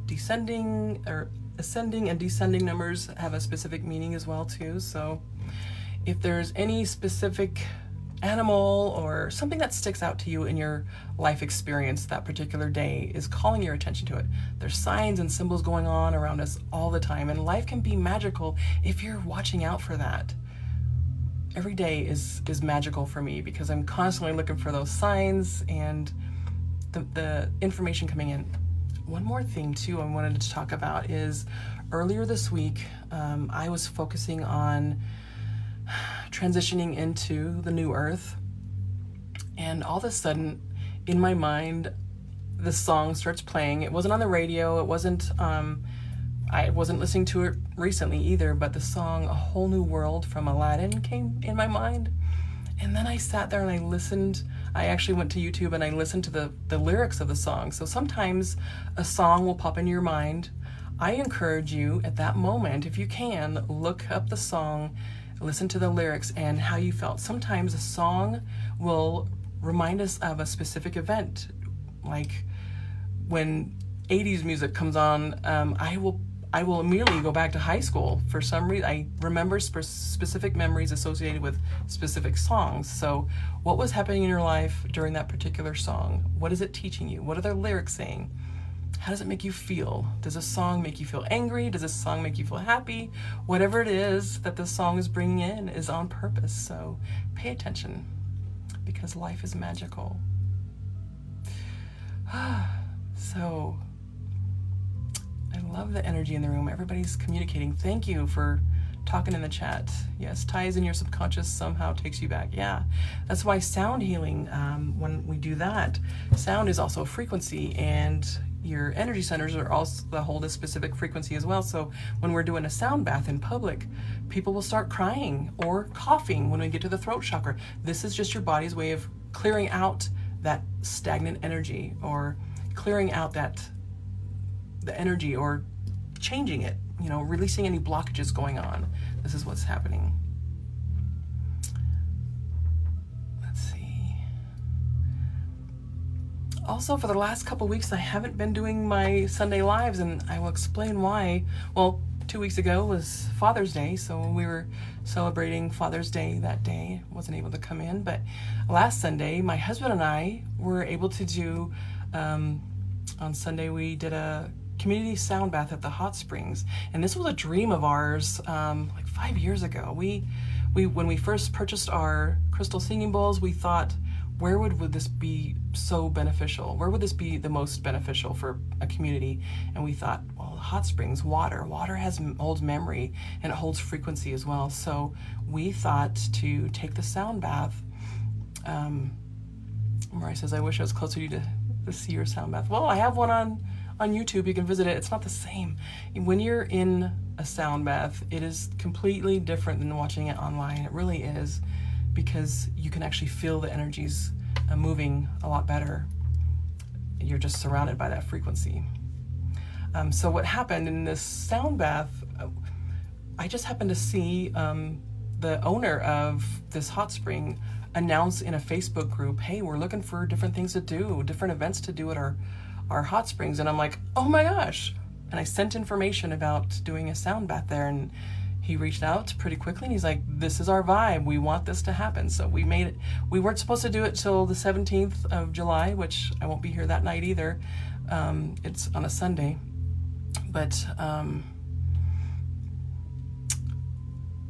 Descending or ascending and descending numbers have a specific meaning as well too. So if there's any specific animal or something that sticks out to you in your life experience that particular day is calling your attention to it. There's signs and symbols going on around us all the time, and life can be magical if you're watching out for that. Every day is magical for me because I'm constantly looking for those signs and the information coming in. One more thing too I wanted to talk about is earlier this week, I was focusing on transitioning into the new earth, and all of a sudden in my mind the song starts playing. It wasn't on the radio, it wasn't I wasn't listening to it recently either, but the song A Whole New World from Aladdin came in my mind. And then I sat there and I listened. I actually went to YouTube and I listened to the lyrics of the song. So sometimes a song will pop into your mind. I encourage you at that moment, if you can, look up the song, listen to the lyrics and how you felt. Sometimes a song will remind us of a specific event. Like when 80s music comes on, I will immediately go back to high school. For some reason, I remember specific memories associated with specific songs. So what was happening in your life during that particular song? What is it teaching you? What are the lyrics saying? How does it make you feel? Does a song make you feel angry? Does a song make you feel happy? Whatever it is that the song is bringing in is on purpose. So pay attention, because life is magical. So I love the energy in the room. Everybody's communicating. Thank you for talking in the chat. Yes, ties in your subconscious somehow takes you back. Yeah, that's why sound healing, when we do that, sound is also a frequency, and your energy centers are also hold a specific frequency as well. So when we're doing a sound bath in public, people will start crying or coughing when we get to the throat chakra. This is just your body's way of clearing out that stagnant energy, or clearing out the energy, or changing it, releasing any blockages going on. This is what's happening. Let's see. Also, for the last couple weeks, I haven't been doing my Sunday lives, and I will explain why. Well, 2 weeks ago was Father's Day, so we were celebrating Father's Day that day. Wasn't able to come in, but last Sunday, my husband and I were able to do, on Sunday, we did a community sound bath at the hot springs, and this was a dream of ours, like 5 years ago. We when we first purchased our crystal singing bowls, we thought, where would this be so beneficial? Where would this be the most beneficial for a community? And we thought, well, hot springs, water holds memory, and it holds frequency as well. So we thought to take the sound bath. Mariah says, I wish I was closer to you to see your sound bath. Well, I have one on YouTube. You can visit it. It's not the same. When you're in a sound bath, it is completely different than watching it online. It really is, because you can actually feel the energies moving a lot better. You're just surrounded by that frequency. So what happened in this sound bath, I just happened to see the owner of this hot spring announce in a Facebook group, hey, we're looking for different things to do, different events to do at our hot springs. And I'm like, oh my gosh. And I sent information about doing a sound bath there, and he reached out pretty quickly, and he's like, this is our vibe. We want this to happen. So we made it. We weren't supposed to do it till the 17th of July, which I won't be here that night either. It's on a Sunday. But,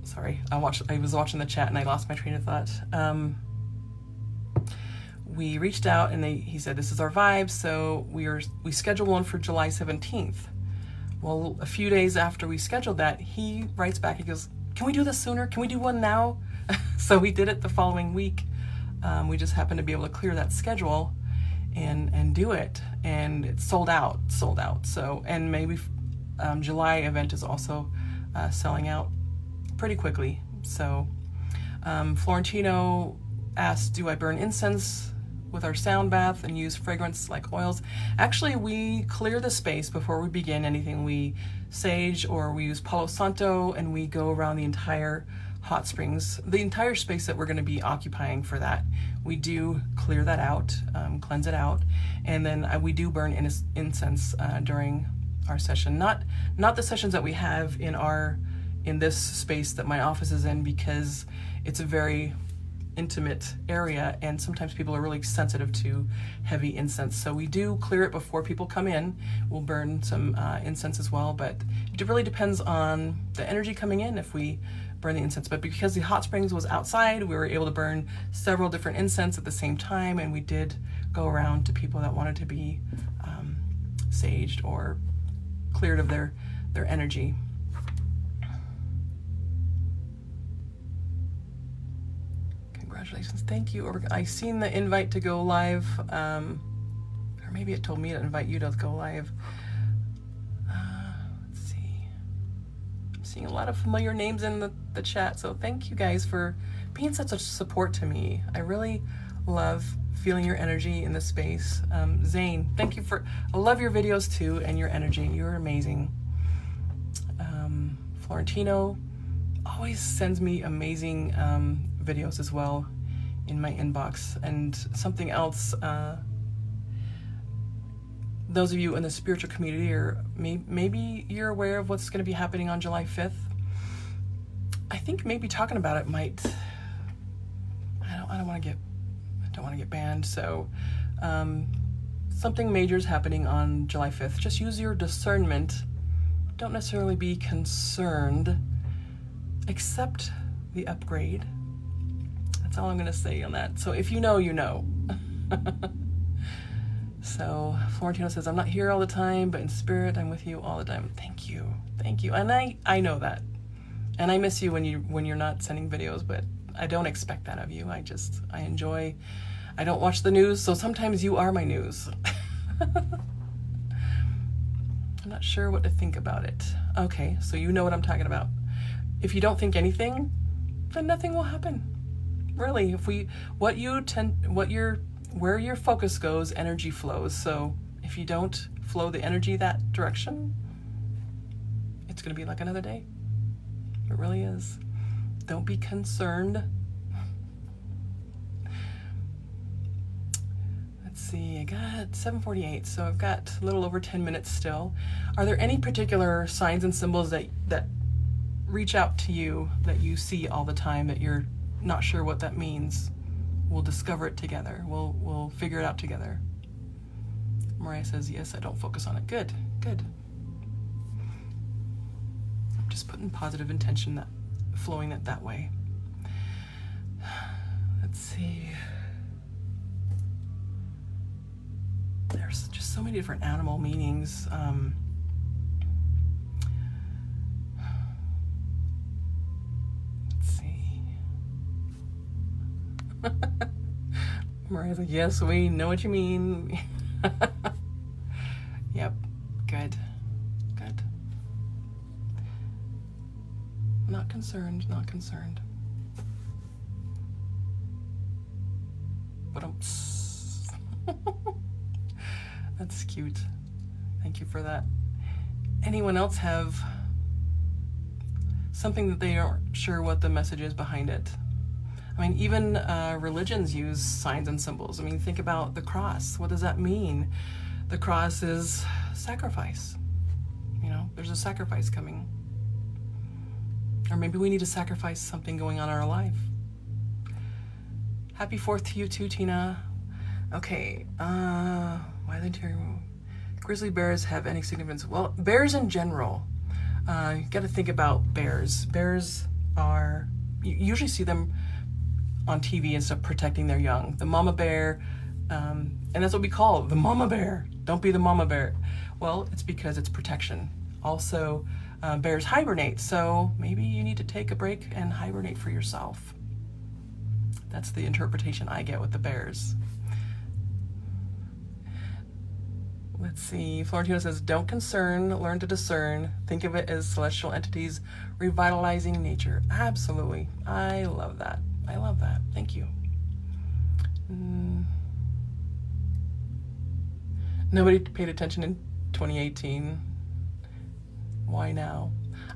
sorry, I was watching the chat and I lost my train of thought. We reached out and he said, this is our vibe. So we scheduled one for July 17th. Well, a few days after we scheduled that, he writes back, he goes, can we do this sooner? Can we do one now? So we did it the following week. We just happened to be able to clear that schedule and do it. And it's sold out. So, and maybe July event is also selling out pretty quickly. So Florentino asked, do I burn incense with our sound bath and use fragrance like oils? Actually, we clear the space before we begin anything. We sage, or we use Palo Santo, and we go around the entire hot springs, the entire space that we're going to be occupying for that. We do clear that out, cleanse it out, and then we do burn incense during our session. Not the sessions that we have in this space that my office is in, because it's a very intimate area, and sometimes people are really sensitive to heavy incense. So we do clear it before people come in. We'll burn some incense as well, but it really depends on the energy coming in if we burn the incense. But because the hot springs was outside, we were able to burn several different incense at the same time, and we did go around to people that wanted to be saged or cleared of their energy. Congratulations, thank you. I seen the invite to go live, or maybe it told me to invite you to go live. Let's see. I'm seeing a lot of familiar names in the chat, so thank you guys for being such a support to me. I really love feeling your energy in this space. Zane, thank you I love your videos too, and your energy. You're amazing. Florentino always sends me amazing videos as well in my inbox. And something else, those of you in the spiritual community, or maybe you're aware of what's going to be happening on July 5th. I think maybe talking about it might, I don't want to get banned. So something major is happening on July 5th. Just use your discernment. Don't necessarily be concerned. Accept the upgrade. That's all I'm going to say on that. So if you know, you know. So Florentino says, I'm not here all the time, but in spirit, I'm with you all the time. Thank you. Thank you. And I know that. And I miss you when you're not sending videos, but I don't expect that of you. I enjoy, I don't watch the news, so sometimes you are my news. I'm not sure what to think about it. Okay, so you know what I'm talking about. If you don't think anything, then nothing will happen. Really, where your focus goes, energy flows. So if you don't flow the energy that direction, it's going to be like another day. It really is. Don't be concerned. Let's see, I got 7:48, so I've got a little over 10 minutes still. Are there any particular signs and symbols that reach out to you, that you see all the time, that you're not sure what that means? We'll discover it together. We'll figure it out together. Mariah says, yes, I don't focus on it. Good, good. I'm just putting positive intention, that flowing it that way. Let's see. There's just so many different animal meanings. Let's see. Mariah's like, yes, we know what you mean. Yep, good, good. Not concerned, not concerned. But that's cute. Thank you for that. Anyone else have something that they aren't sure what the message is behind it? I mean, even religions use signs and symbols. I mean, think about the cross. What does that mean? The cross is sacrifice. You know, there's a sacrifice coming. Or maybe we need to sacrifice something going on in our life. Happy 4th to you too, Tina. Okay, why are they tearing? Grizzly bears have any significance? Well, bears in general. You got to think about bears. Bears are, you usually see them on TV and stuff protecting their young. The mama bear, and that's what we call the mama bear. Don't be the mama bear. Well, it's because it's protection. Also, bears hibernate, so maybe you need to take a break and hibernate for yourself. That's the interpretation I get with the bears. Let's see, Florentino says, don't concern, learn to discern. Think of it as celestial entities revitalizing nature. Absolutely. I love that. I love that. Thank you. Nobody paid attention in 2018. Why now?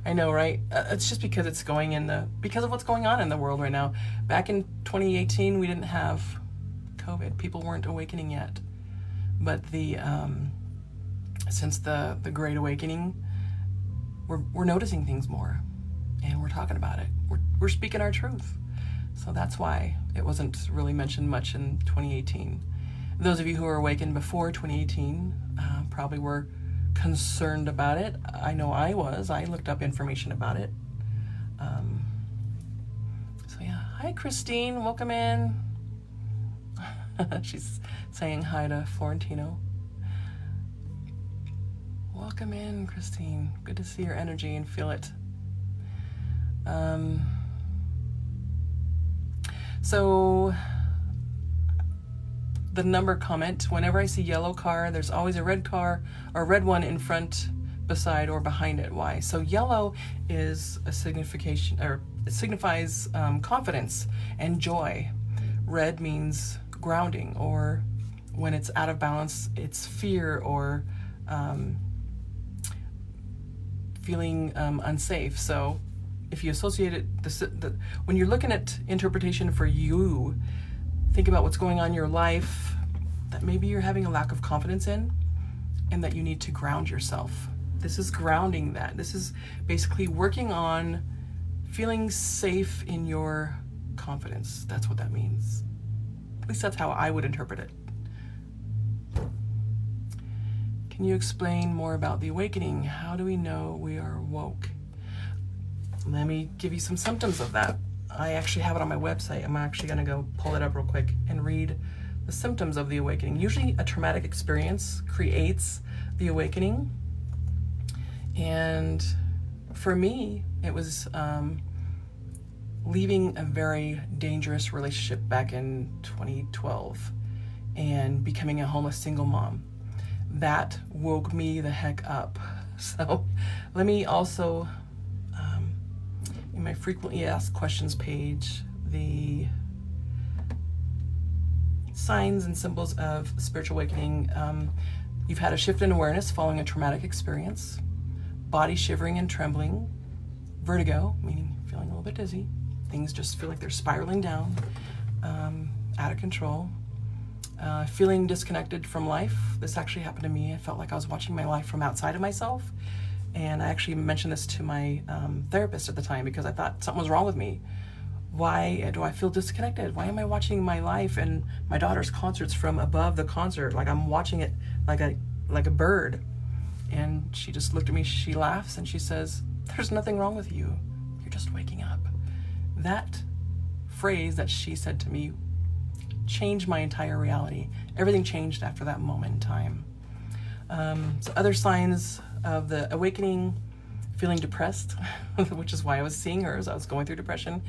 I know, right? It's just because it's because of what's going on in the world right now. Back in 2018, we didn't have COVID. People weren't awakening yet. But since the Great Awakening, we're noticing things more, and we're talking about it. We're speaking our truth. So that's why it wasn't really mentioned much in 2018. Those of you who were awakened before 2018 probably were concerned about it. I know I was. I looked up information about it. So yeah. Hi, Christine. Welcome in. She's saying hi to Florentino. Welcome in, Christine. Good to see your energy and feel it. So the number comment, whenever I see yellow car, there's always a red car or a red one in front, beside, or behind it. Why? So yellow is a signification, or it signifies confidence and joy. Red means grounding, or when it's out of balance, it's fear or feeling unsafe. So if you associate it, when you're looking at interpretation for you, think about what's going on in your life that maybe you're having a lack of confidence in, and that you need to ground yourself. This is grounding that. This is basically working on feeling safe in your confidence. That's what that means. At least that's how I would interpret it. Can you explain more about the awakening? How do we know we are woke? Let me give you some symptoms of that. I actually have it on my website. I'm actually going to go pull it up real quick and read the symptoms of the awakening. Usually a traumatic experience creates the awakening. And for me, it was leaving a very dangerous relationship back in 2012 and becoming a homeless single mom. That woke me the heck up. So let me also, in my frequently asked questions page, the signs and symbols of spiritual awakening. You've had a shift in awareness following a traumatic experience, body shivering and trembling, vertigo, meaning feeling a little bit dizzy, things just feel like they're spiraling down, out of control, Feeling disconnected from life. This actually happened to me. I felt like I was watching my life from outside of myself. And I actually mentioned this to my therapist at the time because I thought something was wrong with me. Why do I feel disconnected? Why am I watching my life and my daughter's concerts from above the concert? Like I'm watching it like a bird. And she just looked at me, she laughs, and she says, "There's nothing wrong with you. You're just waking up." That phrase that she said to me changed my entire reality. Everything changed after that moment in time. So other signs of the awakening: feeling depressed, which is why I was seeing her as I was going through depression,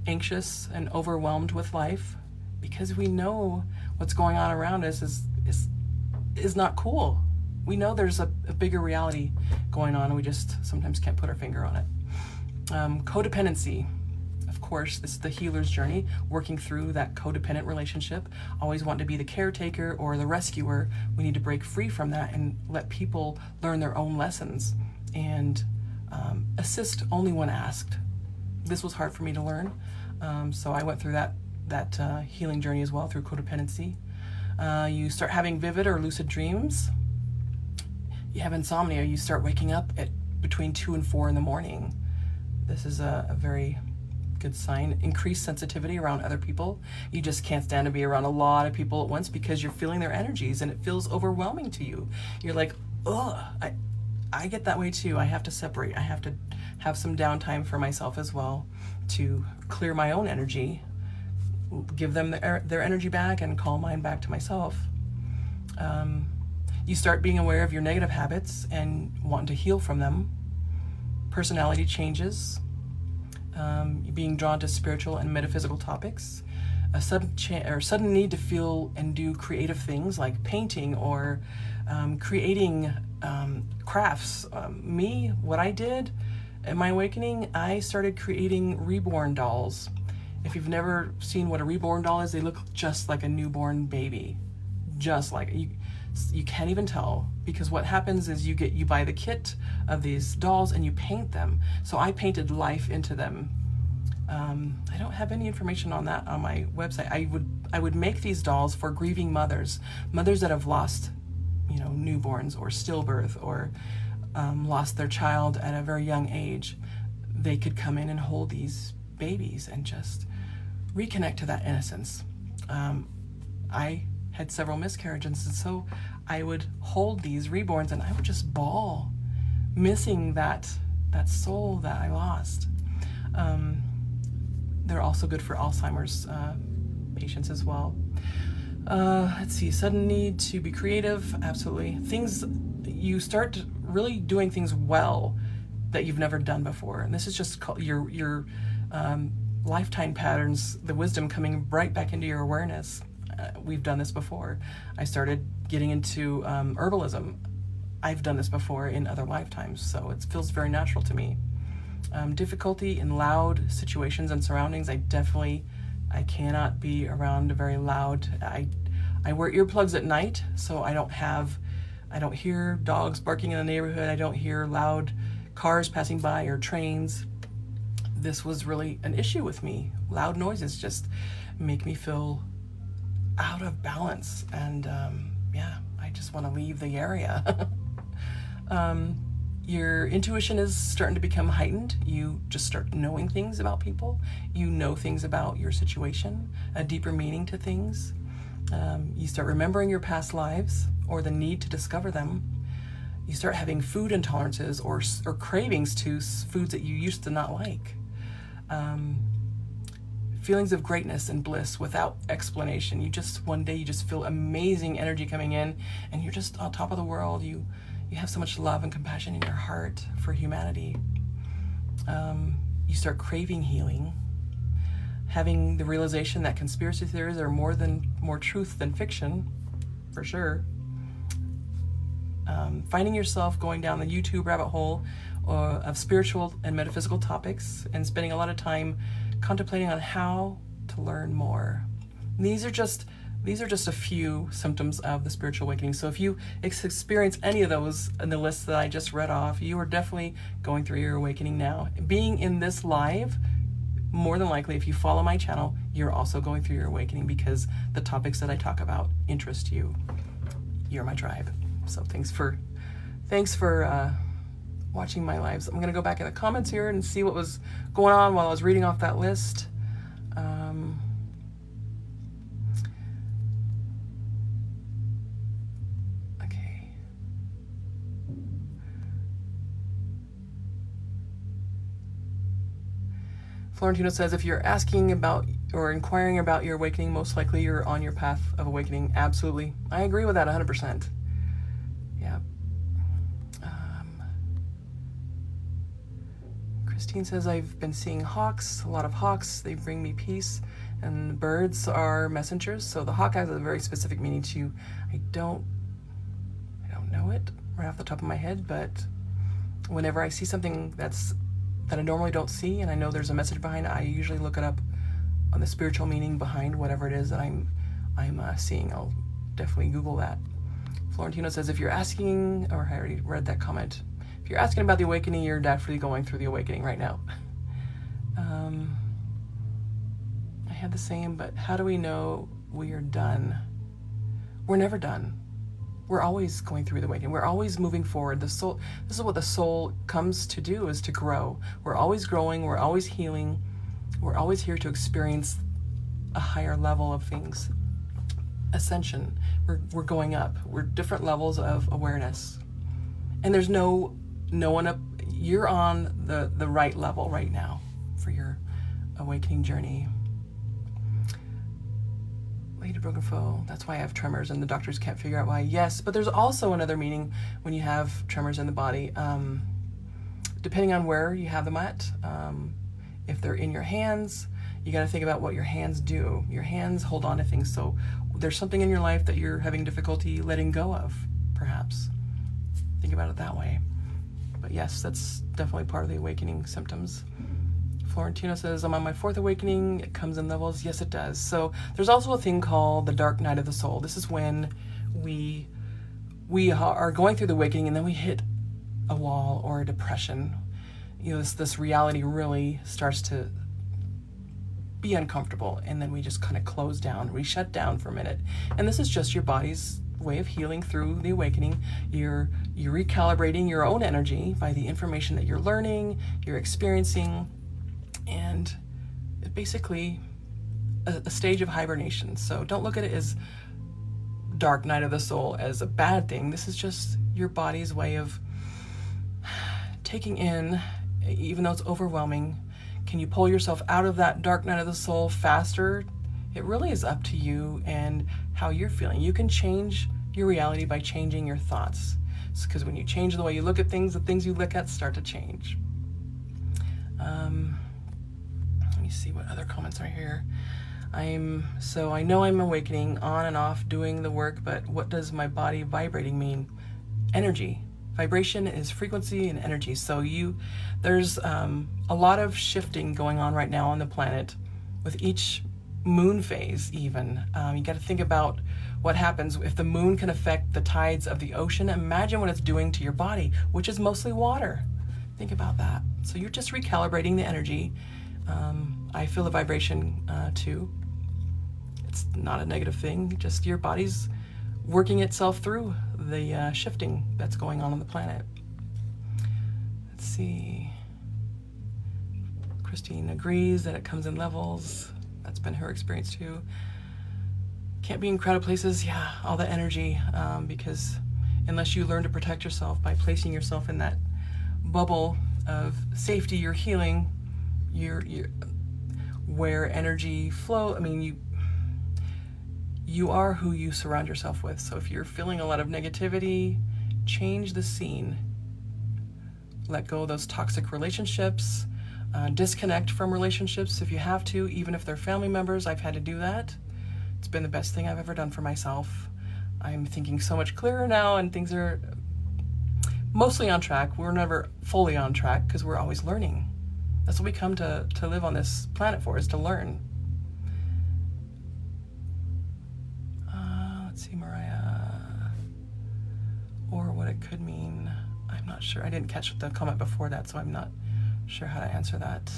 anxious and overwhelmed with life, because we know what's going on around us is not cool. We know there's a bigger reality going on, and we just sometimes can't put our finger on it. Codependency. Of course, this is the healer's journey, working through that codependent relationship. Always want to be the caretaker or the rescuer. We need to break free from that and let people learn their own lessons and assist only when asked. This was hard for me to learn, so I went through that healing journey as well through codependency. You start having vivid or lucid dreams. You have insomnia. You start waking up at between 2 and 4 in the morning. This is a very good sign. Increased sensitivity around other people. You just can't stand to be around a lot of people at once because you're feeling their energies and it feels overwhelming to you. You're like, ugh, I get that way too. I have to separate. I have to have some downtime for myself as well to clear my own energy, give them their energy back and call mine back to myself. You start being aware of your negative habits and wanting to heal from them. Personality changes. Being drawn to spiritual and metaphysical topics. A sudden need to feel and do creative things like painting or creating crafts. What I did in my awakening, I started creating reborn dolls. If you've never seen what a reborn doll is, they look just like a newborn baby. Just like you can't even tell, because what happens is you buy the kit of these dolls and you paint them. So I painted life into them. I don't have any information on that on my website. I would make these dolls for grieving mothers that have lost, newborns or stillbirth or lost their child at a very young age. They could come in and hold these babies and just reconnect to that innocence. I had several miscarriages, and so I would hold these reborns and I would just bawl, missing that soul that I lost. They're also good for Alzheimer's patients as well. Let's see, sudden need to be creative, absolutely. You start really doing things well that you've never done before, and this is just your lifetime patterns, the wisdom coming right back into your awareness. We've done this before. I started getting into herbalism. I've done this before in other lifetimes, so it feels very natural to me. Difficulty in loud situations and surroundings. I cannot be around a very loud. I wear earplugs at night, so I don't hear dogs barking in the neighborhood. I don't hear loud cars passing by or trains. This was really an issue with me. Loud noises just make me feel out of balance, and I just want to leave the area. Your intuition is starting to become heightened. You just start knowing things about people. You know things about your situation, a deeper meaning to things. You start remembering your past lives or the need to discover them. You start having food intolerances or cravings to foods that you used to not like. Feelings of greatness and bliss without explanation. One day you just feel amazing energy coming in and you're just on top of the world. You have so much love and compassion in your heart for humanity. You start craving healing, having the realization that conspiracy theories are more truth than fiction, for sure. Finding yourself going down the YouTube rabbit hole of spiritual and metaphysical topics and spending a lot of time contemplating on how to learn more. And these are just a few symptoms of the spiritual awakening. So if you experience any of those in the list that I just read off, you are definitely going through your awakening now. Being in this live more than likely, if you follow my channel, you're also going through your awakening because the topics that I talk about interest you. You're my tribe. So thanks for watching my lives. I'm going to go back in the comments here and see what was going on while I was reading off that list. Okay. Florentino says, if you're asking about or inquiring about your awakening, most likely you're on your path of awakening. Absolutely. I agree with that 100%. Yeah. Christine says, I've been seeing hawks, a lot of hawks. They bring me peace, and birds are messengers. So the hawk has a very specific meaning to you. I don't know it right off the top of my head, but whenever I see something that I normally don't see, and I know there's a message behind it, I usually look it up on the spiritual meaning behind whatever it is that I'm seeing. I'll definitely Google that. Florentino says, if you're asking, or I already read that comment, if you're asking about the awakening, you're definitely going through the awakening right now. I had the same, but how do we know we are done? We're never done. We're always going through the awakening. We're always moving forward. The soul, this is what the soul comes to do, is to grow. We're always growing. We're always healing. We're always here to experience a higher level of things. Ascension. We're going up. We're different levels of awareness. And there's no one up. You're on the right level right now for your awakening journey. Lady Broken Foe, that's why I have tremors and the doctors can't figure out why. Yes, but there's also another meaning when you have tremors in the body. Depending on where you have them at, if they're in your hands, you got to think about what your hands do. Your hands hold on to things. So there's something in your life that you're having difficulty letting go of, perhaps. Think about it that way. But yes, that's definitely part of the awakening symptoms. Florentino says, I'm on my 4th awakening. It comes in levels. Yes, it does. So there's also a thing called the dark night of the soul. This is when we are going through the awakening and then we hit a wall or a depression. You know, this reality really starts to be uncomfortable, and then we just kind of close down. We shut down for a minute. And this is just your body's way of healing through the awakening. You're recalibrating your own energy by the information that you're learning, you're experiencing, and it basically a stage of hibernation. So don't look at it as dark night of the soul as a bad thing. This is just your body's way of taking in, even though it's overwhelming. Can you pull yourself out of that dark night of the soul faster? It really is up to you and how you're feeling. You can change your reality by changing your thoughts. Because when you change the way you look at things, the things you look at start to change. Let me see what other comments are here. So I know I'm awakening on and off doing the work, but what does my body vibrating mean? Energy. Vibration is frequency and energy. So there's a lot of shifting going on right now on the planet with each moon phase even. You got to think about what happens if the moon can affect the tides of the ocean. Imagine what it's doing to your body, which is mostly water. Think about that. So you're just recalibrating the energy. I feel the vibration too. It's not a negative thing, just your body's working itself through the shifting that's going on the planet. Let's see. Christine agrees that it comes in levels. That's been her experience too. Can't be in crowded places. Yeah, all the energy, because unless you learn to protect yourself by placing yourself in that bubble of safety, you're healing, you're where energy flow. I mean, you are who you surround yourself with. So if you're feeling a lot of negativity, change the scene. Let go of those toxic relationships. Disconnect from relationships if you have to, even if they're family members. I've had to do that. It's been the best thing I've ever done for myself. I'm thinking so much clearer now, and things are mostly on track. We're never fully on track because we're always learning. That's what we come to live on this planet for, is to learn. Let's see, Mariah. Or what it could mean. I'm not sure. I didn't catch the comment before that, so I'm not sure how to answer that.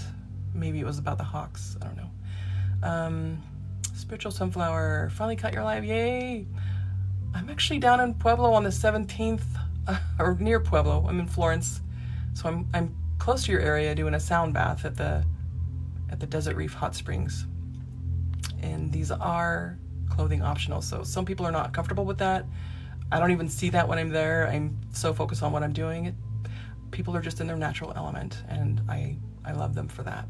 maybe it was about the hawks. I don't know. Spiritual Sunflower, finally cut your live. Yay! I'm actually down in Pueblo on the 17th, or near Pueblo. I'm in Florence, so I'm close to your area doing a sound bath at the Desert Reef Hot Springs. And these are clothing optional, so some people are not comfortable with that. I don't even see that when I'm there. I'm so focused on what I'm doing. People are just in their natural element, and I love them for that.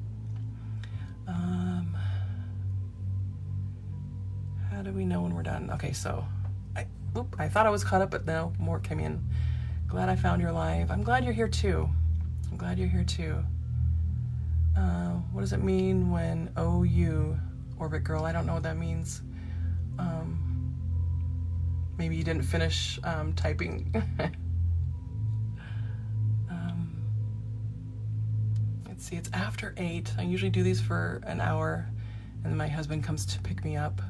How do we know when we're done? Okay, so I thought I was caught up, but no, more came in. Glad I found your live. I'm glad you're here too. I'm glad you're here too. What does it mean when OU, Orbit Girl? I don't know what that means. Maybe you didn't finish typing. Let's see, it's after 8. I usually do these for an hour, and then my husband comes to pick me up.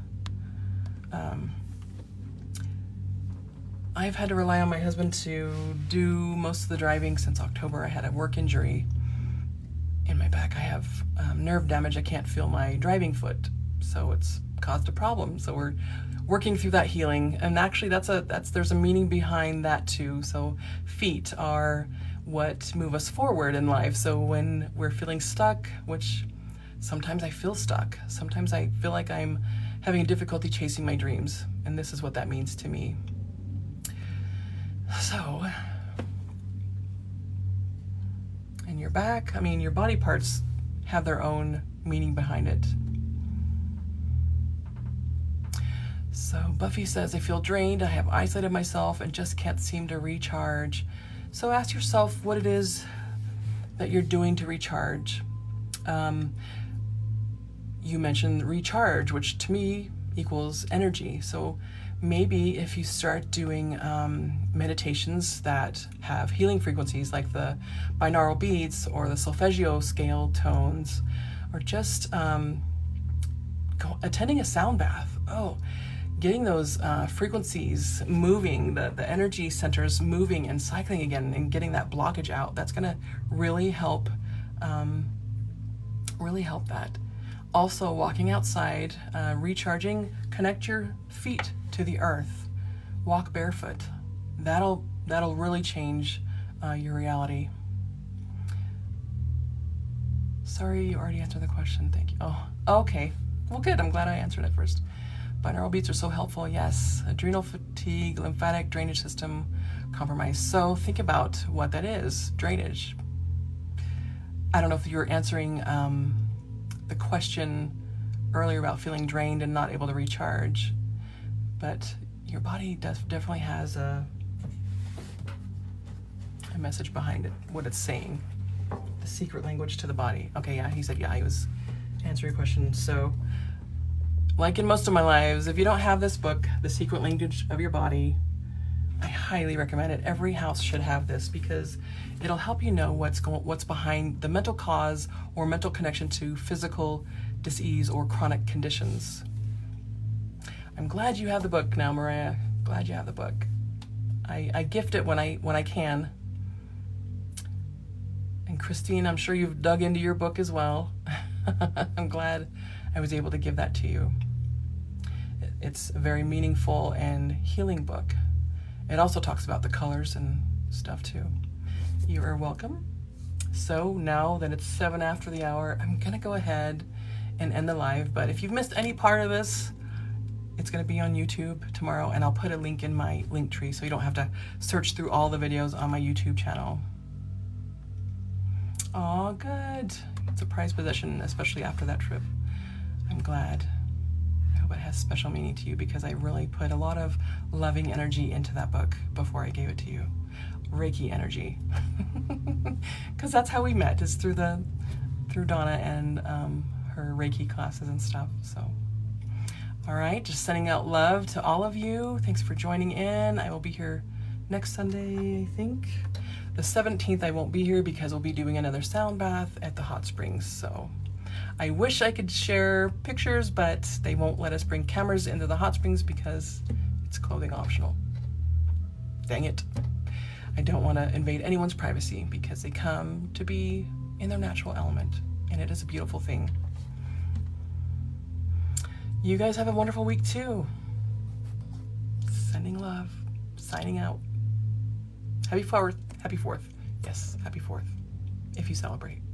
I've had to rely on my husband to do most of the driving since October. I had a work injury in my back. I have nerve damage. I can't feel my driving foot, so it's caused a problem. So we're working through that healing, and actually there's a meaning behind that too. So feet are what move us forward in life. So when we're feeling stuck, which sometimes I feel stuck, sometimes I feel like I'm having difficulty chasing my dreams, and this is what that means to me. So, and your back, I mean, your body parts have their own meaning behind it. So Buffy says, I feel drained, I have isolated myself and just can't seem to recharge. So ask yourself what it is that you're doing to recharge. You mentioned recharge, which to me equals energy. So maybe if you start doing meditations that have healing frequencies like the binaural beats or the solfeggio scale tones, or just attending a sound bath. Getting those frequencies moving, the energy centers moving and cycling again, and getting that blockage out. That's going to really help that. Also, walking outside, recharging, connect your feet to the earth. Walk barefoot. That'll really change your reality. Sorry, you already answered the question. Thank you. Oh, okay. Well, good. I'm glad I answered it first. Binaural beats are so helpful. Yes. Adrenal fatigue, lymphatic drainage system compromise. So think about what that is. Drainage. I don't know if you were answering the question earlier about feeling drained and not able to recharge, but your body definitely has a message behind it, what it's saying, the secret language to the body. Okay, yeah, he said, yeah, he was answering your question. So, like in most of my lives, if you don't have this book, The Secret Language of Your Body, I highly recommend it. Every house should have this because it'll help you know what's behind the mental cause or mental connection to physical disease or chronic conditions. I'm glad you have the book now, Mariah. Glad you have the book. I gift it when I can. And Christine, I'm sure you've dug into your book as well. I'm glad I was able to give that to you. It's a very meaningful and healing book. It also talks about the colors and stuff too. You are welcome. So now that it's 7 after the hour, I'm gonna go ahead and end the live. But if you've missed any part of this, it's gonna be on YouTube tomorrow, and I'll put a link in my link tree so you don't have to search through all the videos on my YouTube channel. Oh, good. It's a prized possession, especially after that trip. I'm glad. I hope it has special meaning to you because I really put a lot of loving energy into that book before I gave it to you. Reiki energy. Because that's how we met, is through Donna and her Reiki classes and stuff. So, all right, just sending out love to all of you. Thanks for joining in. I will be here next Sunday, I think. The 17th I won't be here because we'll be doing another sound bath at the hot springs. So I wish I could share pictures, but they won't let us bring cameras into the hot springs because it's clothing optional. Dang it. I don't want to invade anyone's privacy because they come to be in their natural element. and it is a beautiful thing. You guys have a wonderful week too. Sending love, signing out. Happy 4th. Happy 4th. Yes, happy 4th, if you celebrate.